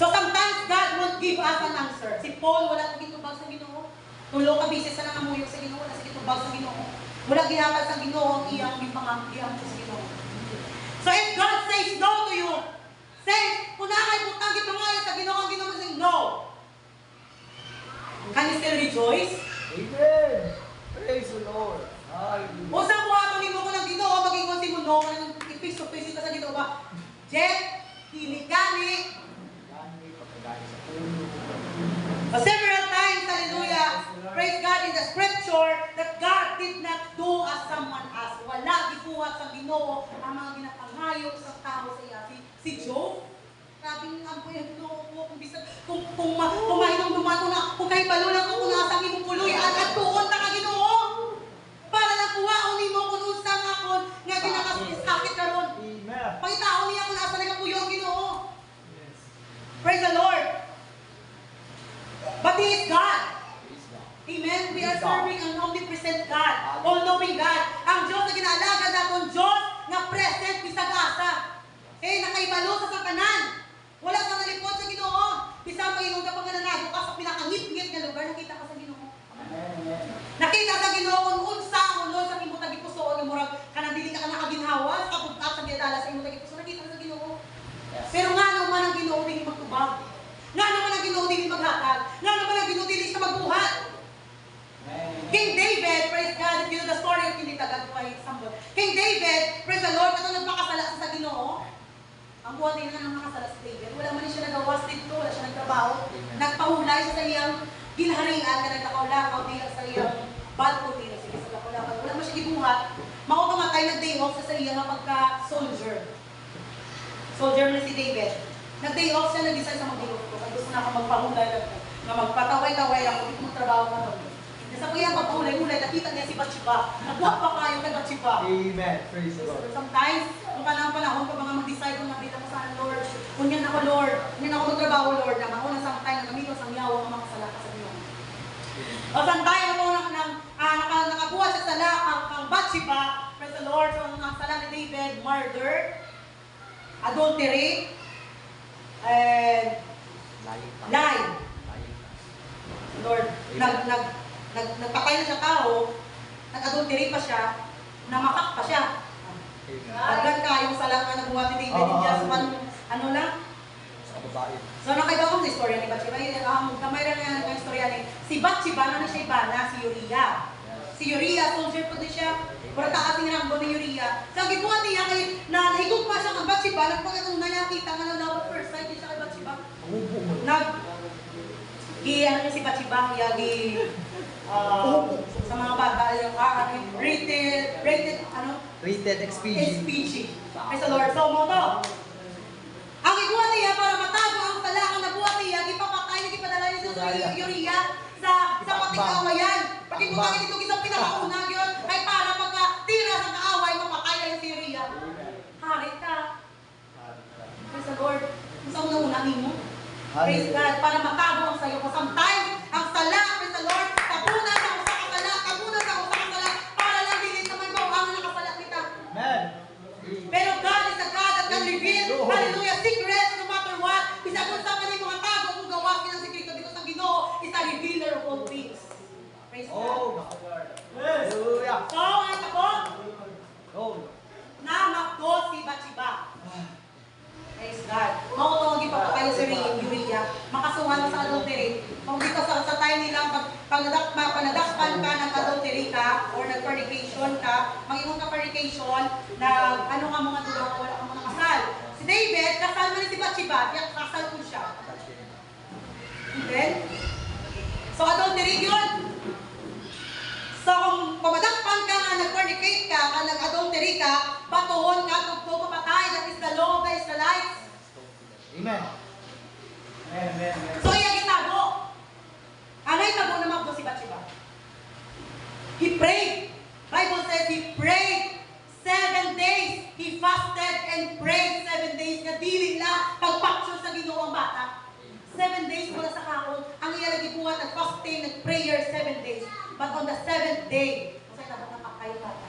So, sometimes God won't give us an answer. Si Paul, wala kang gitubag sa Ginoo. Tulo ka bisis sa nangamuyok sa Ginoo, wala sa gitubag sa Ginoo. Wala ginapal sa Ginoo ang iyang ipangangkiyang sa Ginoo. So if God says no to you, say, kung nakay putang gipangalan sa Ginoo, ang Ginoo say no. Can you still rejoice? Amen. Praise the Lord. Hallelujah. Usang buhaton nimo ko ng Ginoo, maging konti mo no, kanang face to face ka sa Ginoo ba? Jet, hiligani. Several times, hallelujah, praise God in the scripture that God did not do as someone else. Wala gikuha sa Ginoo ang mga ginapangayok sa tao sa iya. Si Job, sabing ang Ginoo ko kung mainom dumato na kung kay balulang ko kung nasa imong puloy at tuon ta ka Ginoo. Para lang kuhaon nimo kun unsa nga kon nga ginakasakit karon. Amen. Pangitaon niya kung asa nagapuyo ang Ginoo. Praise the Lord. But He is God. Amen? We are serving an omnipresent God, all-knowing God. Ang Diyos na ginaalagad natong Diyos na present bisag asa. Nakaibalo sa sakanan. Wala kang nalipot sa Ginoo. Bisag pag-inong ka pangananago ka sa pinakangit-ngit na lugar, nakita ka sa Ginoo. Nakita sa Ginoo kung unsa ang Lord sa imong tagipuso o murag kanang dili ka nakaginhawa sa pagkat sa giadala sa imong tagipuso, nakita ka sa Ginoo. Pero nga naman ang Ginoo dili magtubag. Nga naman ang Ginoo dili maghatag. Nga naman ang Ginoo dili sa magbuhat. King David, praise God, if you know the story of King David, King David, praise the Lord, katong nagpakasala sa Ginoo. Ang buhat niya nang nakasala sa David. Wala man siya nagawas dito, wala siya nagtrabaho. Nagpahulay siya sa iyang ginharian, na nagkakulakaw diya sa iyang balcony, sige sa kakulakaw. Wala man siya gibuhat. Mautumatay nag-day off sa iya nga pagka-soldier. Soldier na si David. Nag-day off siya, nag-decide sa mag-day off ko. Kaya gusto na ako magpahulay lang ko. Na magpataway-taway ako, hindi magtrabaho ka nun. Nasa kuya, pagpahulay-hulay, nakita niya si Bathsheba. Nagbuhat pa kayo kay Bathsheba. Amen. Praise the Lord. Sometimes, kung panahon pa mga mag-decide kung nabita ko saan, Lord. Kunyan ako, Lord. Kunyan ako magtrabaho, Lord. Na mauna sa time na gamitos ang yawa ng mga salaka sa Diyos. O saan tayo nakabuhat sa sala ang Bathsheba, praise the Lord, so ang sala ni David, murder, adultery, and lie. Lord, nagpatay na siya tao, nag-adultery pa siya, namakak pa siya. Agad ka yung sala na nabuhat ni David, just one, ano lang? So nakaiba kong istorya ni Bathsheba. Kamay rin nga ng istorya ni si Bathsheba na siya ibana, si Uriah. Si Uriah, soldier po din siya. Pero taasing ranggo ni Uriah. So ang gibuhat niya kay na nahigog pa siya ng Bathsheba, nagpagkatong nakita nga na love at first sight siya kay Bathsheba. Ano niya si Bathsheba, sa mga bata, yung rated XPG. Praise the Lord. So mo to. Ang iguan niya para matago ang talakang nabuhat niya, gipapatay niya, gipadala niya sa Uriah sa patig-awayan. Pagkikutangin ito isang pinakaunag yun, ay para pagka-tira sa kaaway, mapatay na si Uriah. Harit ka. Praise the Lord. Kung saan mo naunahin mo? Praise God. Para matago ang sayo. Sometimes, ang sala, praise the Lord, kabunan sa usa ka sala, para lang dilit na may bawang nakasala kita. Amen. Pero God is a God that can reveal, hallelujah, secrets no matter what. Bisa kung sa mga mga tago kung gawa ng sekreto because ang Ginoo is a revealer of all things. Praise God. Hallelujah. So, ang ako, Oh. namakdo si Bathsheba. Praise God. Mautong ipapakayo si Uriah. Makasuhan sa adultery. Kung dito sa time nilang pag fornication, ano nga mga dulo, wala ka mga kasal. Si David, kasal man si Bathsheba, kasal po siya. Then, so adultery yun. So kung pamadakpan ka nga, nag-fornicate ka, nag-adultery ka, batuhon ka, tugtog, papatay, that is the law of the Israelites. Amen. Amen. So yung itago. Ano itago naman po si Bathsheba? He prayed. Bible says he prayed 7 days. He fasted and prayed 7 days. Nga dili lang pagpaksyon sa Ginoo ang bata. 7 days wala sa kaon. Ang iya lagi buhat, nag-fasting, nag-prayer 7 days. But on the 7th day, masay tabang napakayo bata.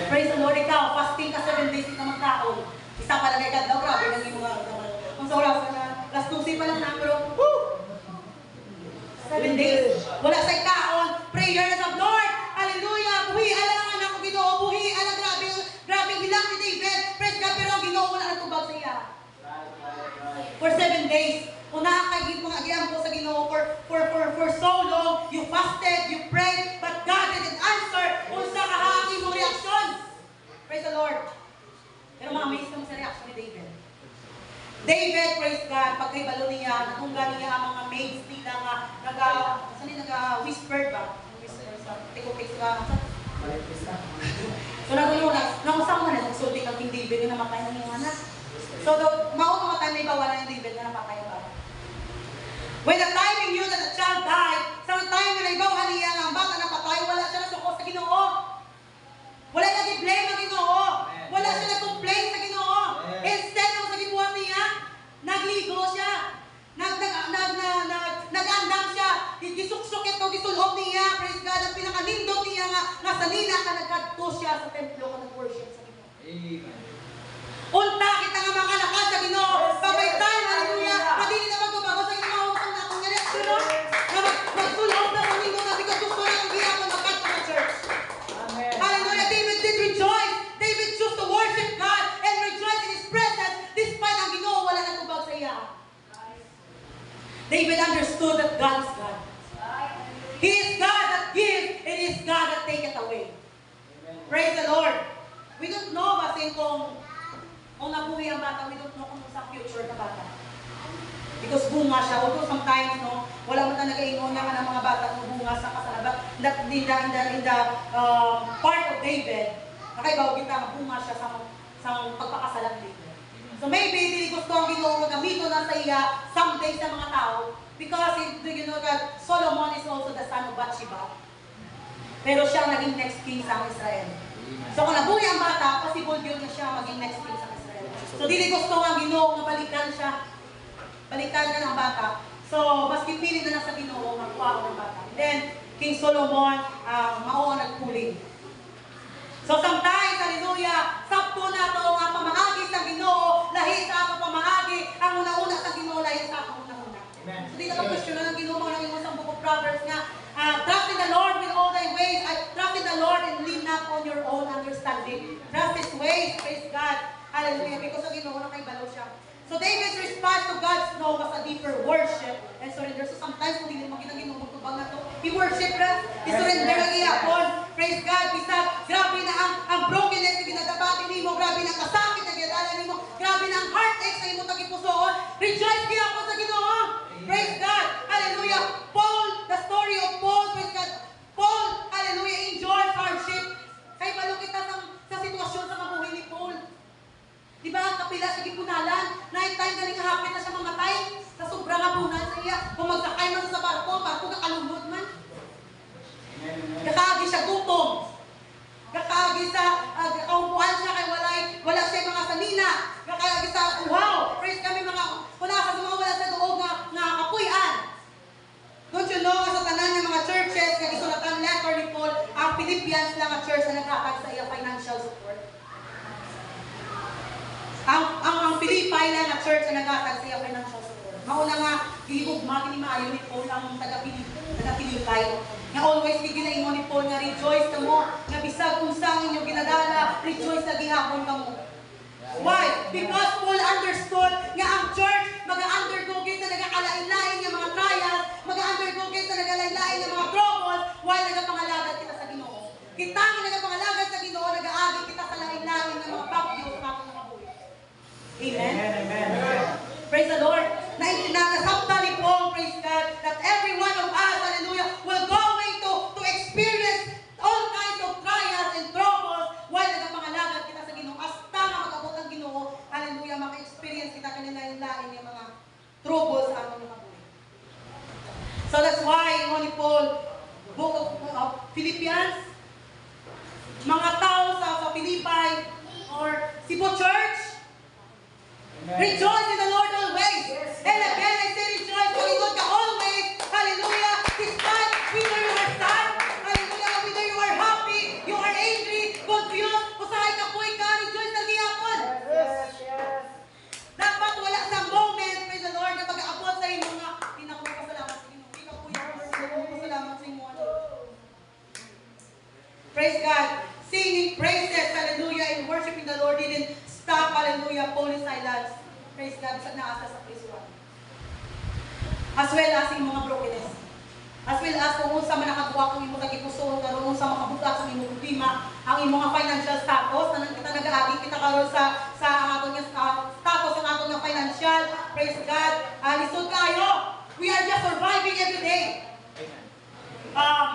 Praise the Lord, ikaw, fasting ka 7 days, ikaw magkaon. Isa pa lang ikaw, grabe nang yung mga kung sa oras na, last 2 pa lang na, pero, 7 days, wala sa ikaon, prayer of Lord, hallelujah, buhi, ala ang anak ko Ginoo, buhi, ala, grabe hilang ni David, praise God, pero ang Ginoo wala natubag sa iya. For 7 days, una kay mga agian po sa Ginoo for so long, you fasted, you prayed, but God didn't answer unsa ka ang imong reaction. Praise the Lord. Pero ma-amaze kamo sa reaction ni David. David, praise God, pagkaibalo niya, natungga niya ang mga maids nila nga nag-whisper ba? Whisper sa tikopik sila. So nag-usap na nagsulti kang King David na namatay ng iyong anak. So maunang matay na ibawa na yung David na napatay ang bata. When the time he knew that the child died, sa time na ibawa niya nga ang bata napatay, wala siya nasuko sa Ginoo. Wala nag-blame ang Ginoo. Wala siya nag-complain sa Ginoo. Instead ng sa gibuhat niya, nagligo siya. Nag-andam siya. Gisuksok ito, gisulhog niya. Praise God. Ang pinakalindot niya nga salina ka nagkadto siya sa templo ka nag-worship sa Ginoo. Amen. Unta kita nga mga lakas sa Ginoo. Pagay time, hallelujah. Madili na magbabago sa Ginoo. Ang akong reaksyon, no? Na magsulhog na kami na because gusto na ang giyapon magkadto sa church. Amen. Hallelujah. David did rejoice. David chose to worship God and rejoice in His presence despite ang Ginoo wala na tubag sa iya. David understood that God is God. He is God that gives, and He is God that taketh away. Praise the Lord. We don't know kasi kung nabuhi ang bata, we don't know kung sa future na bata. Because bunga siya. Although sometimes, no, wala mo na nag-iingon niya ng mga bata ng bunga sa kasalaba. In the part of David, nakaibaw kita ang bunga siya sa pagpakasalang David. So maybe, hindi gusto ang Ginoo gamito na sa iya someday sa mga tao. Because do you know that Solomon is also the son of Bathsheba. Pero siya ang naging next king sa Israel. So kung nabuhi ang bata, possible yun na siya maging next king sa Israel. So dili gusto ang Ginoo na balikan siya. Balikan ka ng bata. So maski piling na sa Ginoo, magkuha ng bata. Then, King Solomon, mao ang nagpuling. So sometimes, hallelujah, sakto na ito nga pamahagi sa Ginoo, lahi sa ako pamahagi, ang una-una sa Ginoo, lahi sa ako una-una. So di na ka-question na ng Ginoo, mga nangingos ang Book of Proverbs nga, trust in the Lord with all thy ways, trust in the Lord and lean not on your own understanding. Trust His ways, praise God. Hallelujah, because ang Ginoo na kay balo siya. So David's response to God's no was a deeper worship and surrender. So sometimes kung hindi mo makita Ginoo magtubang na to, he worship na, he surrender ang iyapon. Praise God, bisag, grabe na ang brokenness na ginadabati nimo, grabe na kasakit na ginadala nimo, grabe na ang heartache sa imo tagipusoon. Rejoice kayo po sa Ginoo. Praise God. Hallelujah. Paul, the story of Paul, praise God. Paul, hallelujah, enjoys hardship. Kay balo kita sa sitwasyon sa kabuhi ni Paul. Di ba, kapila sa gipunalan, night time galing hapit na siya mamatay, sa sobrang abunan sa iya, kung magsakay man sa barko kakalungod man. Kakaagi siya gutom. Kakaagi sa, kaupuan siya kay wala siya mga sanina. Kakaagi sa uhaw. Praise kami mga, wala sa wala sa doog nga kapuyan. Don't you know, sa tanan ng mga churches, nga isulatan letter ni Paul, ang Philippians lang ang church na nagkakag sa iya financial support. Ang Philippi lang na church na nagkakag sa iya financial support. Mauna nga, gihugma, maayo ni Paul ang taga-Philippi. Nga always giginaingon ni Paul nga rejoice ka mo, nga bisag kung saan inyo ginadala, rejoice na gihapon ka mo. Why? Because Paul understood nga ang church mag-undergo sa nagakalain-lain ng mga trials, mag-undergo sa nagalain-lain ng mga troubles while nagapangalagat kita sa Ginoo. Kita nga nagapangalagan sa Ginoo, nag-aagi kita sa lain-lain ng mga bagyo sa atong mga buhay. Amen? Amen. Praise the Lord. Nasabta ni Paul, praise God, that every one of us, hallelujah, will go away to experience all kinds of trials and troubles while nagapangalagan kita sa Ginoo. Hasta nga mag-abot ang Ginoo, hallelujah, maka-experience kita kanila-lain yung mga troubles sa aming mga buhay. So that's why, ni Paul, book of Philippians, mga tao sa Philippi, or Cebu Church, rejoice in the Lord always. And again, I say rejoice, Panginoon ka always. Hallelujah. Despite whether you are sad, hallelujah, whether you are happy, you are angry, confused, usahay ka po ka, rejoice na gihapon. Dapat wala sa moment, praise the Lord, na pag-aabot sa inyo nga, pinakapasalamat sa inyo. Ikaw po yung pasalamat sa inyo. Praise God. Singing praises, hallelujah, and worshiping the Lord didn't stop, hallelujah, Paul and Silas. Praise God, sa naasa sa praise one. As well as yung mga brokenness. As well as kung unsa man nakagawa kung imong nagipusoon karon unsa makabugat sa imong problema, ang imong financial status na kita nag-aagi kita karon sa aton nga status ang aton nga financial. Praise God. Lisod kayo. We are just surviving every day.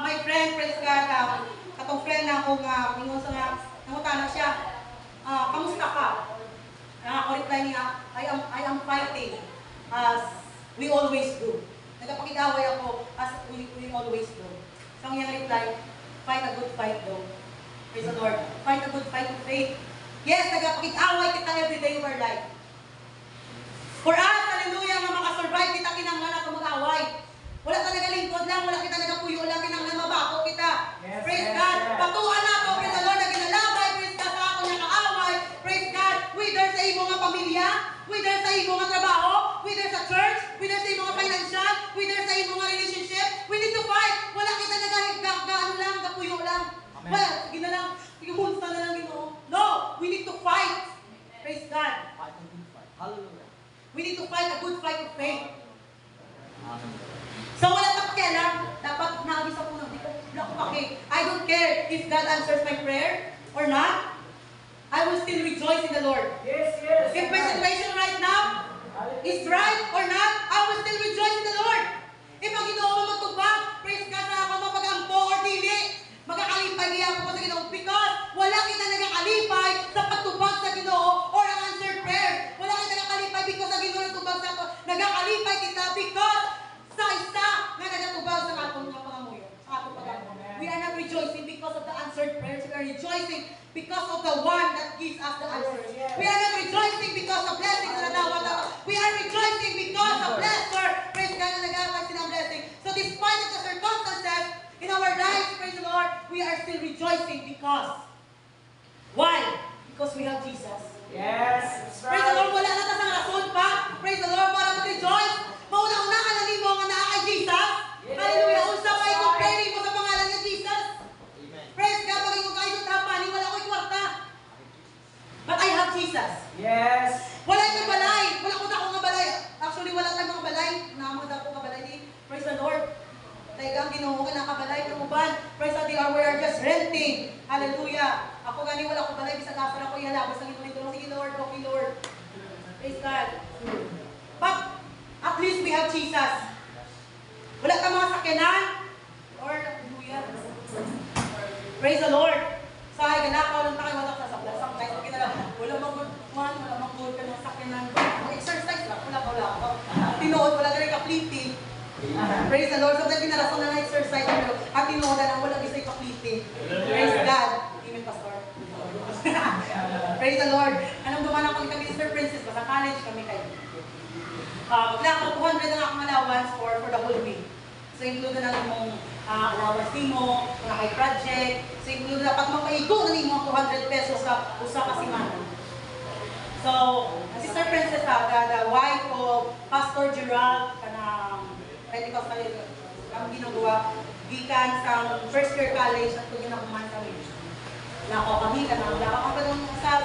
My friend, praise God, katong friend na ako nga ingon sa nga nangutana siya. Kamusta ka? Ako reply niya, I am fighting as we always do. Nagpakig-away ako as we always do. So ang iyang reply, fight a good fight though. Praise the Lord. Fight a good fight of faith. Yes, nagpakig-away kita every day of our life. For us, hallelujah, nga makasurvive kita kinanglan at mag-away. Wala talaga lingkod lang, wala kita nagapuyo lang, kinanglan mabako kita. Yes, Praise yes, God. yes. Patuan na ako, praise the Lord, na ginalabay, praise God, sa ako niya kaaway. Praise God, whether sa imo nga pamilya, whether sa imo nga trabaho, whether sa church, whether sa imo nga financial, whether sa imo nga relationship, we need to fight. Wala kita nagaano lang, gapuyo lang. Amen. Well, sige na lang, igunsta na lang ito. No, we need to fight. Praise God. Hallelujah. We need to fight a good fight of faith. Amen. So wala pa pakialam, dapat naabis ako ng dito. Wala ko paki. I don't care if God answers my prayer or not. I will still rejoice in the Lord. Yes, yes. If my situation right now is right or not, I will still rejoice in the Lord. If ang Ginoo magtubag, praise God na ako mapagampo or dili, magakalipay niya ako sa Ginoo because wala kita nagakalipay sa pagtubag sa Ginoo or ang answered prayer. Wala kita nagakalipay because sa Ginoo nagtubag sa ako. Nagakalipay kita because sa isa na nagatubag sa atong mga pangamuyo, sa atong pagampo. We are not rejoicing because of the answered prayers. We are rejoicing because of the one that gives us the answers. We are not rejoicing because of blessings na nadawat ako. We are rejoicing because of blesser. Praise God na nagawat sila ang blessing. So despite of the circumstances in our lives, praise the Lord, we are still rejoicing because. Why? Because we have Jesus. Yes. Praise the Lord, wala na tasang rason pa. Praise the Lord, para mag-rejoice. Mauna-una ka na nimo nga naa kay Jesus. Hallelujah. Unsa pa i-compare mo sa pangalan ni Jesus? Praise God, maging kung kayo tapanin, wala ko'y kwarta. But I have Jesus. Yes. Wala yung balay. Wala ko na akong balay. Actually, wala tayong mga balay. Naamod ako nga balay ni. Praise the Lord. Taigang Ginoo ka nakabalay ng uban. Praise the Lord, we are just renting. Hallelujah. Ako gani wala ko balay. Bisag after ako ihalabas ng Ginoo. Sige Lord, okay Lord. Praise God. But at least we have Jesus. Wala ka mga sakyanan. Lord, hallelujah. Praise the Lord. Sa ay ganakaw lang tayo, wala ka sa plasang tayo. Okay na lang. Wala mag-one, wala mag-goal ka ng sakyanan. Mag-exercise lang. Wala. Tinood, wala ka rin ka-fleeting. Praise the Lord. Sometimes pinarason na exercise pero at tinood na lang, wala bisa ka-fleeting. Praise God. Amen, Pastor. Praise the Lord. Anong dumanan ko kami, Mr. Princess, basta college kami kayo. Wala ako 200 ang akong allowance for the whole week. So include na lang mong allowance nimo, mga high project. So include dapat mapaigo na nimo 200 pesos sa usa ka semana. So, Sister Princess, the wife of Pastor Gerald, kanang Pentecostal ang ginagawa, gikan sa first year college at kung ginakuman kami. Lako kami, kanang lako pa nung sa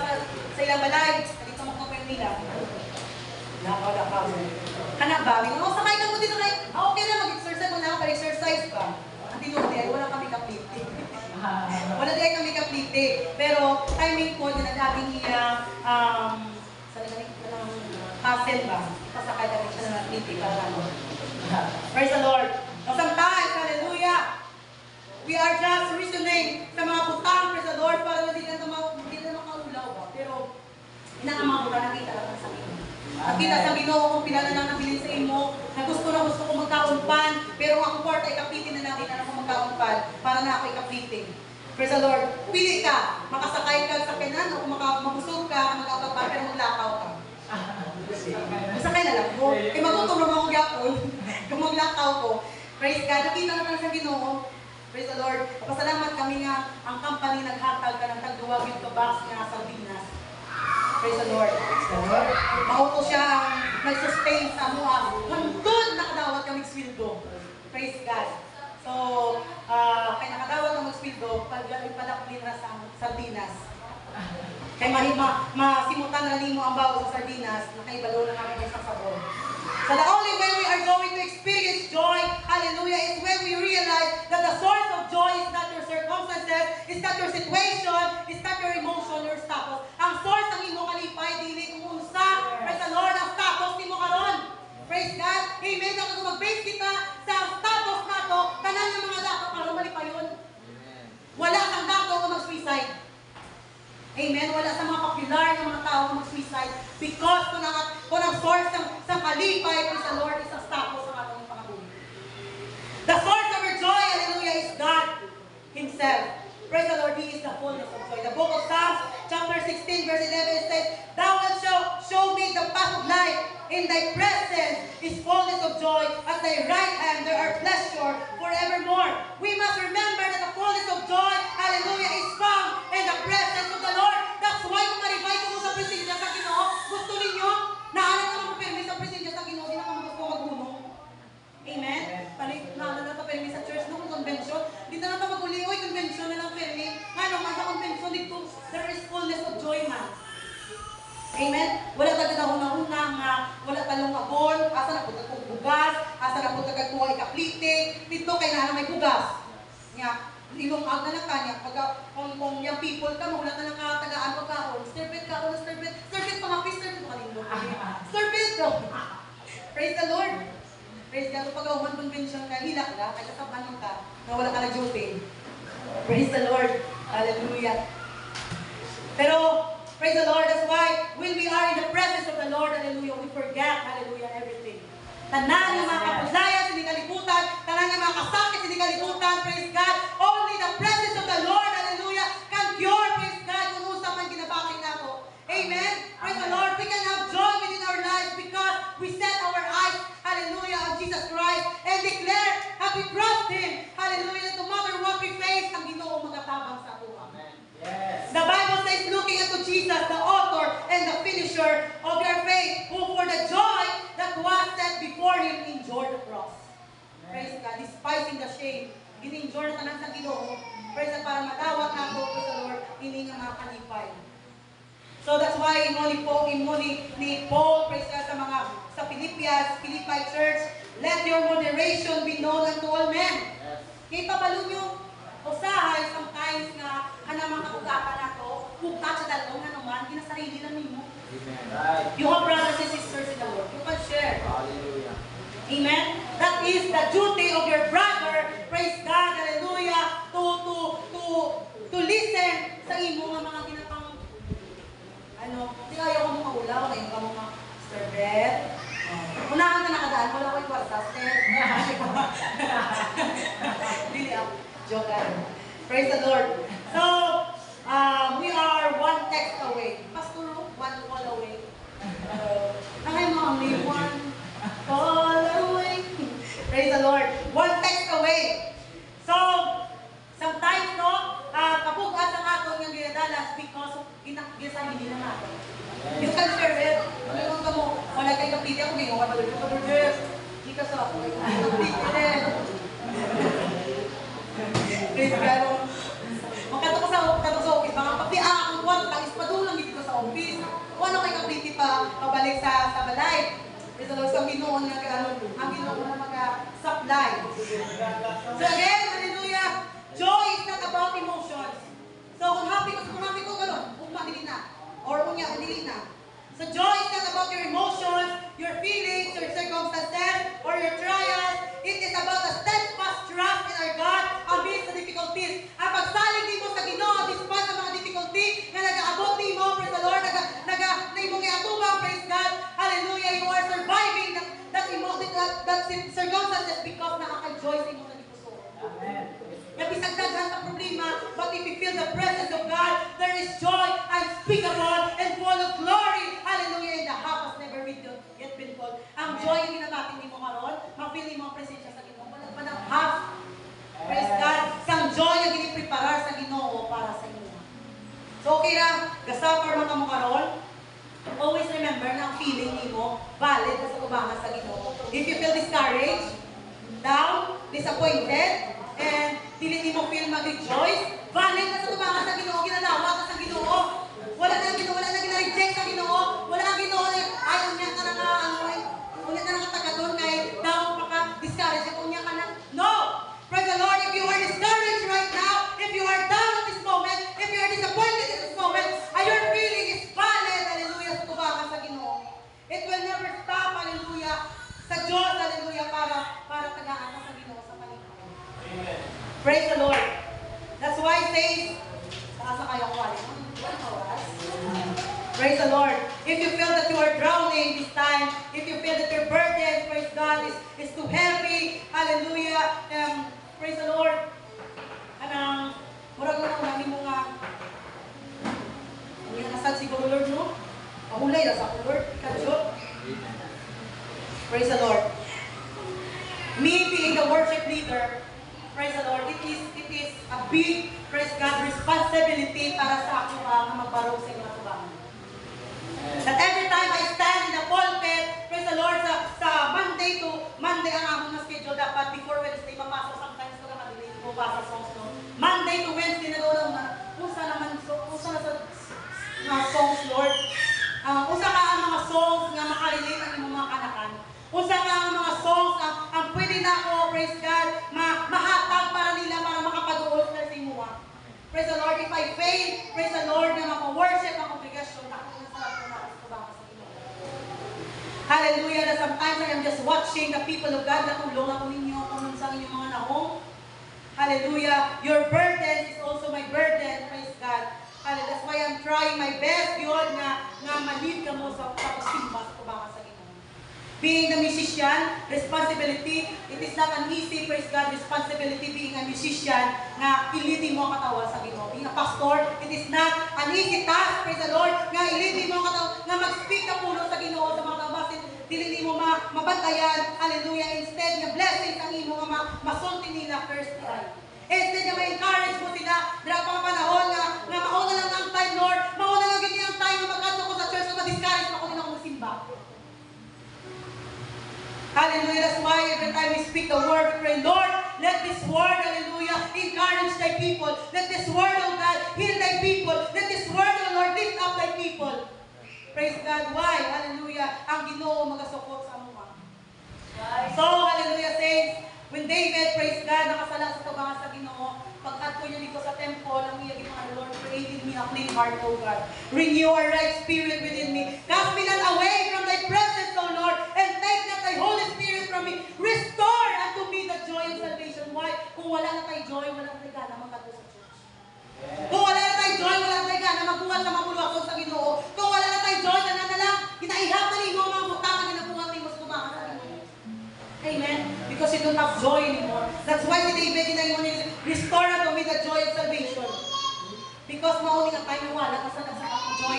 ilang balay, dito mo kong nila. Lako. Kanak ba? Sakay ka mo dito sakay. Okay na, mag-exercise mo na, mag-exercise ka. Ang tinuli ay wala kami kapit. Wala din kami kaplite. Pero timing po na nagaging iya, sa nagaging hassle ba? Pasakay kami siya ng kaplite para ano. Praise the Lord. So sometimes, hallelujah, we are just reasoning sa mga putang, praise the Lord, para hindi na makaulaw ba? Pero, inaamang ko na nakita lang sa inyo. Nakita sa Ginoo kung pinala lang nabilin sa imo, na gusto ko magkaunpan, pero ako porta ikapitin na natin na ako magkaunpan, para na ako ikapitin. Praise the Lord. Pili ka, makasakay ka sa kanan, o mabusog ka, magkakapa, pero maglakaw ka. Masakay na lang ko. Eh magtutulong ako gyapon, kung maglakaw ko. Praise God. Nakita na lang sa Ginoo. Praise the Lord. Pasalamat kami nga ang company naghatag ka ng tagduwagin ka box nga sa Pinas. Praise the Lord. Mauto siya ang nag-sustain sa mua. Hantod nakadawat kami sweldo. Praise God. So, kaya nakadawat kami sweldo, pagpalaklin na sa sardinas. Kaya masimutan na rin mo ang bago sa sardinas, nakaibalo na kami sa sabon. So the only way we are going to experience joy, hallelujah, is when we realize that the source of joy is not your circumstances, is not your situation, is not your emotion, your status. Ang source ng imo kalipay, dili kung unsa, praise the Lord, ang status ni mo karon. Praise God. Amen. Kung mag-base kita sa status nato, tanan yung mga dato karon malipayon. Wala kang dato kung mag-suicide. Amen. Wala sa mga popular ng mga tao kung mag-suicide because kung ang source sa kalipay, praise the Lord, is ang status ng ating pangabuhi. The source of our joy, hallelujah, is God Himself. Praise the Lord, He is the fullness of joy. The book of Psalms, chapter 16, verse 11, says, Thou wilt show me the path of life. In thy presence is fullness of joy. At thy right hand there are pleasure forevermore. We must remember that the fullness of joy, hallelujah, is found in the presence of the Lord. That's why kung ma-revive ko sa presensya sa Ginoo, gusto ninyo, naanak na mag-permis sa presensya sa Ginoo, hindi na kami gusto mag-uno. Amen? Naanak na permis sa church nung convention, hindi na naman mag-uli, oy, convention na lang permis. Nga naman sa convention dito, there is fullness of joy man. Amen? Wala ka ginahuna-una nga, wala talong abon, asa na punta kong bugas, asa na punta kong kuha ikaplite, dito kay na may bugas. Nga, ilong ag na kanya, kung yung people ka, wala ka nakatagaan pa kahon, sterbet ka, sterbet pa nga, sterbet pa lindo. Sterbet ka! Praise the Lord! Praise God, pag uman convention ka, hilak ka, kaya kasabahan ka, na wala ka na duty. Praise the Lord! Hallelujah! Pero, praise the Lord, that's why when we are in the presence of the Lord, hallelujah, we forget, hallelujah, everything. Tanan yung mga kapudlayan, hindi kalibutan, tanan yung mga kasakit, hindi kalibutan, praise God. Only the presence of the Lord, hallelujah, can cure, praise God, kung usap man ginabakit na ako. Amen? Praise the Lord, we can have joy within our lives because we set our eyes, hallelujah, on Jesus Christ and declare, happy trust Him, hallelujah, no matter what we face, ang Ginoo magatabang sa ato. Yes. The Bible says, looking unto Jesus, the author and the finisher of your faith, who for the joy that was set before Him endured the cross. Praise God, despising the shame, in-endure na tanan sa Ginoo. Praise God, para madawat na ako sa Lord, hindi nga makalipay. So that's why ni Paul, praise God, sa Philippi church, let your moderation be known unto all men. Kaya pabalo nyo, usahay, sometimes nga, anamang kaugapan na to, hugat sa dalawang nga naman, ginasarili lang ninyo. Amen. You have brothers and sisters in the Lord. You can share. Hallelujah. Amen? That is the duty of your brother, praise God, hallelujah, to listen sa imo nga mga ginapang, di ayaw ko mga ulaw, ayaw ko mga servet. Unahan ka nakadaan, wala ko yung kwartas, Dili ako. Joke. Praise the Lord. So, we are one text away. Pastor, one call away. I'm only one call away. Praise the Lord. One text away. So, sometimes, no, kapugas ang aton yung ginadalas because of ginasahili na natin. You can share it. Kung ka mo, wala kayo kapiti ako, ngayon, wala kayo kapiti. Hindi ka sa ako, praise God. Makato sa office, mga papi, ang kwarta, is padulang dito sa office. Kung ano kayo kapiti pa, pabalik sa balay. Praise the Lord, so ang Ginoo na mag-supply. So again, hallelujah, joy is not about emotion. So kung happy ko, gano'n, ugma, dili na. Or unya, dili na. So joy is not about your emotions, your feelings, your circumstances, or your trials. It is about a steadfast trust in our God amidst the difficulties. Ang pagsalig nimo sa Ginoo despite sa mga difficulty nga nag-aabot nimo, praise the Lord, naimong iatubang, praise God. Hallelujah, you are surviving that circumstances because nakaka-joy sa imo sa puso. Amen. Bisag daghan ka problema, but if you feel the presence of God, there is joy unspeakable and full of glory. Hallelujah, and the half has never yet been full. Ang joy yung ginabatin mo karon, ma-feel mo ang presensya sa Ginoo. Wala pa ng half. Praise God. Sang joy yung ginipreparar sa Ginoo para sa inyo. So okay ra, gasafar man mo karon. Always remember na ang feeling nimo valid sa ubangan sa Ginoo. If you feel discouraged, down, disappointed, and dili mo feel mag-rejoice, valid na sa tubangan sa Ginoo, ginadawa ka sa Ginoo. Wala na Ginoo, wala na gina-reject sa Ginoo. Wala na Ginoo na ayaw niya ka na nga, ulit na nga tagadon kay down pa ka, discouraged ka niya ka na. No! Praise the Lord, if you are discouraged right now, if you are down at this moment, if you are disappointed at this moment, your feeling is valid, hallelujah, sa tubangan sa Ginoo. It will never stop, hallelujah, sa Diyos, hallelujah, para tagaan ka sa Ginoo sa paligid. Amen. Praise the Lord. That's why it says, saka kayo kwali. Praise the Lord. If you feel that you are drowning this time, if you feel that your burden, praise God, is too heavy, hallelujah, praise the Lord. Murag mo namin mo nga, hindi na nasad siguro Lord, no? Mahulay na sa Lord. Kadyo. Praise the Lord. Me being the worship leader, praise the Lord, it is a big, praise God, responsibility para sa ako na magbarog sa mga tubangan. That every time I stand in the pulpit, praise the Lord, sa Monday to Monday ang among na schedule dapat before Wednesday mapasok sometimes ko na madili ko basa songs no. Monday to Wednesday nagawala na usa na sa mga songs Lord. Usa ka ang mga songs nga makarelate ang imong mga kanakan. Usa ka ang mga songs ang pwede na ako, praise God, mahatag para nila para makapaduol sa imo. Praise the Lord, if I fail, praise the Lord na maka-worship ang congregation, ako na sa lahat na sa Ginoo. Hallelujah, that sometimes I am just watching the people of God, natulong ako ninyo kung sa inyong mga nahong. Hallelujah, your burden is also my burden, praise God. Hallelujah, that's why I'm trying my best, yun, nga malid ka mo sa pagsimba sa kubangan sa Ginoo. Being a musician, responsibility, it is not an easy, praise God, responsibility being a musician nga ilidi mo ang katawan sa Ginoo. Being a pastor, it is not an easy task, praise the Lord, nga ilidi mo ang katawan, nga mag-speak ka puno sa Ginoo sa mga kabasin, dili mo mabantayan, hallelujah, instead nga blessings ang imo nga masulti nila first time. Instead nga ma-encourage mo sila, dira pa panahon nga mauna lang ang time, Lord, mauna lang ganyan ang time nga magkadto ko sa church na ma-discourage pa ko din ako magsimba. Hallelujah. That's why every time we speak the word, we pray, Lord, let this word, hallelujah, encourage thy people. Let this word, oh God, heal thy people. Let this word, oh Lord, lift up thy people. Praise God. Why? Hallelujah. Ang Ginoo magasupot sa mga. So, hallelujah, saints, when David, praise God, nakasala sa tubangan sa Ginoo, pag-ato niya dito sa temple, ang iya Ginoo, Lord, create in me a clean heart, O God. Renew a right spirit within me. Cast me not away from thy presence, O Lord, and take not thy Holy Spirit from me. Restore unto me the joy of salvation. Why? Kung wala na tayo joy, wala na tayo gana magkadto sa church. Kung wala na tayo joy, wala na tayo gana magbuhat sa mabulwakon sa Ginoo. Kung wala na tayo joy, na lang, ginaihap na ninyo ang mga butang na ginabuhat ninyo sa tubangan sa Ginoo. Amen? Because you don't have joy anymore. That's why si David, ginayon niya, restore na to me the joy of salvation. Because mauling ang tayo wala kasi sa joy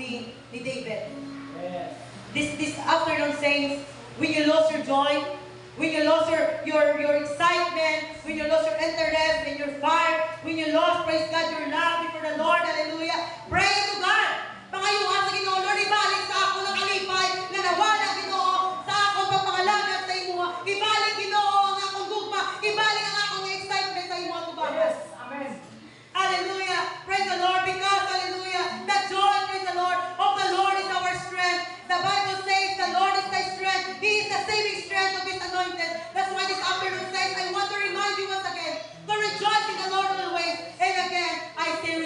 ni David. Yes. This afternoon saints, when you lose your joy, when you lose your excitement, when you lose your interest and your fire, when you lose, praise God, your love before the Lord, hallelujah, pray to God. Pangayuhan sa Ginoo, Lord, ibalik sa ako ng kalipay na nawala, Ginoo, sa ako pagpangalagat sa imo. Ibalik, Ginoo, ang akong gugma. Ibalik ang akong excitement sa imo, tubangan. Yes. Amen. Hallelujah. Praise the Lord because, hallelujah, the joy, praise the Lord, of the Lord is our strength. The Bible says the Lord is thy strength. He is the saving strength of his anointed. That's why this afternoon says, I want to remind you once again to rejoice in the Lord always. And again, I say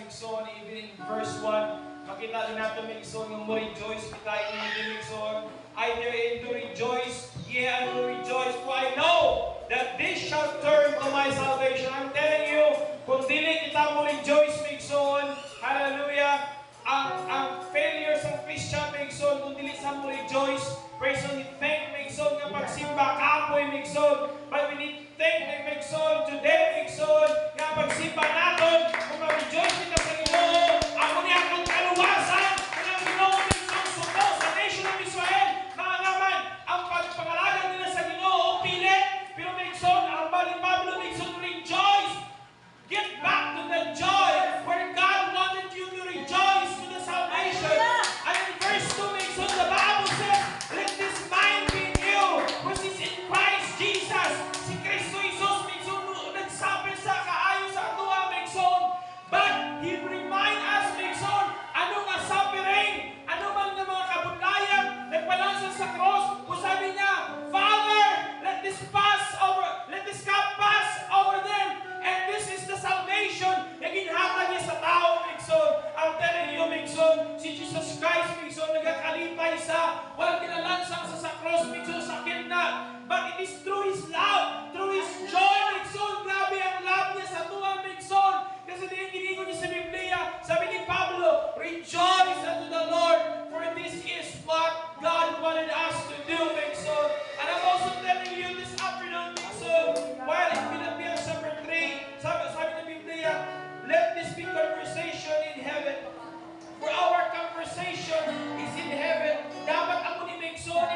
Migson, even in verse 1, makita rin natin Migson, yung mo rejoice, kita yung Migson, I herein do rejoice, yea, I will rejoice, for I know that this shall turn to my salvation. I'm telling you, kung dili kita mo rejoice, Migson, hallelujah, ang failures ng Christian, Migson, kung dili sa mo rejoice, praise and thank, Migson, nga pagsimba, kapoy, Migson, but we need to thank, Migson, today, Migson, nga pagsimba natin, kung ma-rejoice kita sa Ginoo, ako niya akong kaluwasan, ng Ginoo, Migson, suko sa nation of Israel, mga naman, ang pagpangalagan nila sa Ginoo, pilit, pero Migson, ang bali Pablo, Migson, rejoice, get back to the joy where God wanted you to rejoice to the salvation. And in verse 2, Migson, the Bible says, let this mind be in you, which is in Christ Jesus. Si Kristo Jesus, Migson, nagsabi sa kaayo sa atua, Migson. But He remind us, Migson, ano nga suffering, ano man nga mga kabunlayan, nagpalansan sa cross, kung sabi niya, Father, let this cup pass over them, and this is the salvation na ginhatag niya sa tao, Migson. I'm telling you, Migson, si Jesus Christ, Migson, nagkakalipay sa walang kinalansang sa cross, Migson, sakit na. But it is through His love, through His joy, Migson. Grabe ang love niya sa tuwa, Migson. Kasi din ginigo niya sa Biblia, sabi ni Pablo, rejoice unto the Lord, for this is what God wanted us to do, Migson. And I'm also telling you this afternoon, Migson, while in Philippians chapter 3, sabi ng Biblia, let this be conversation in heaven. For our conversation is in heaven. Dapat ako ni Migson,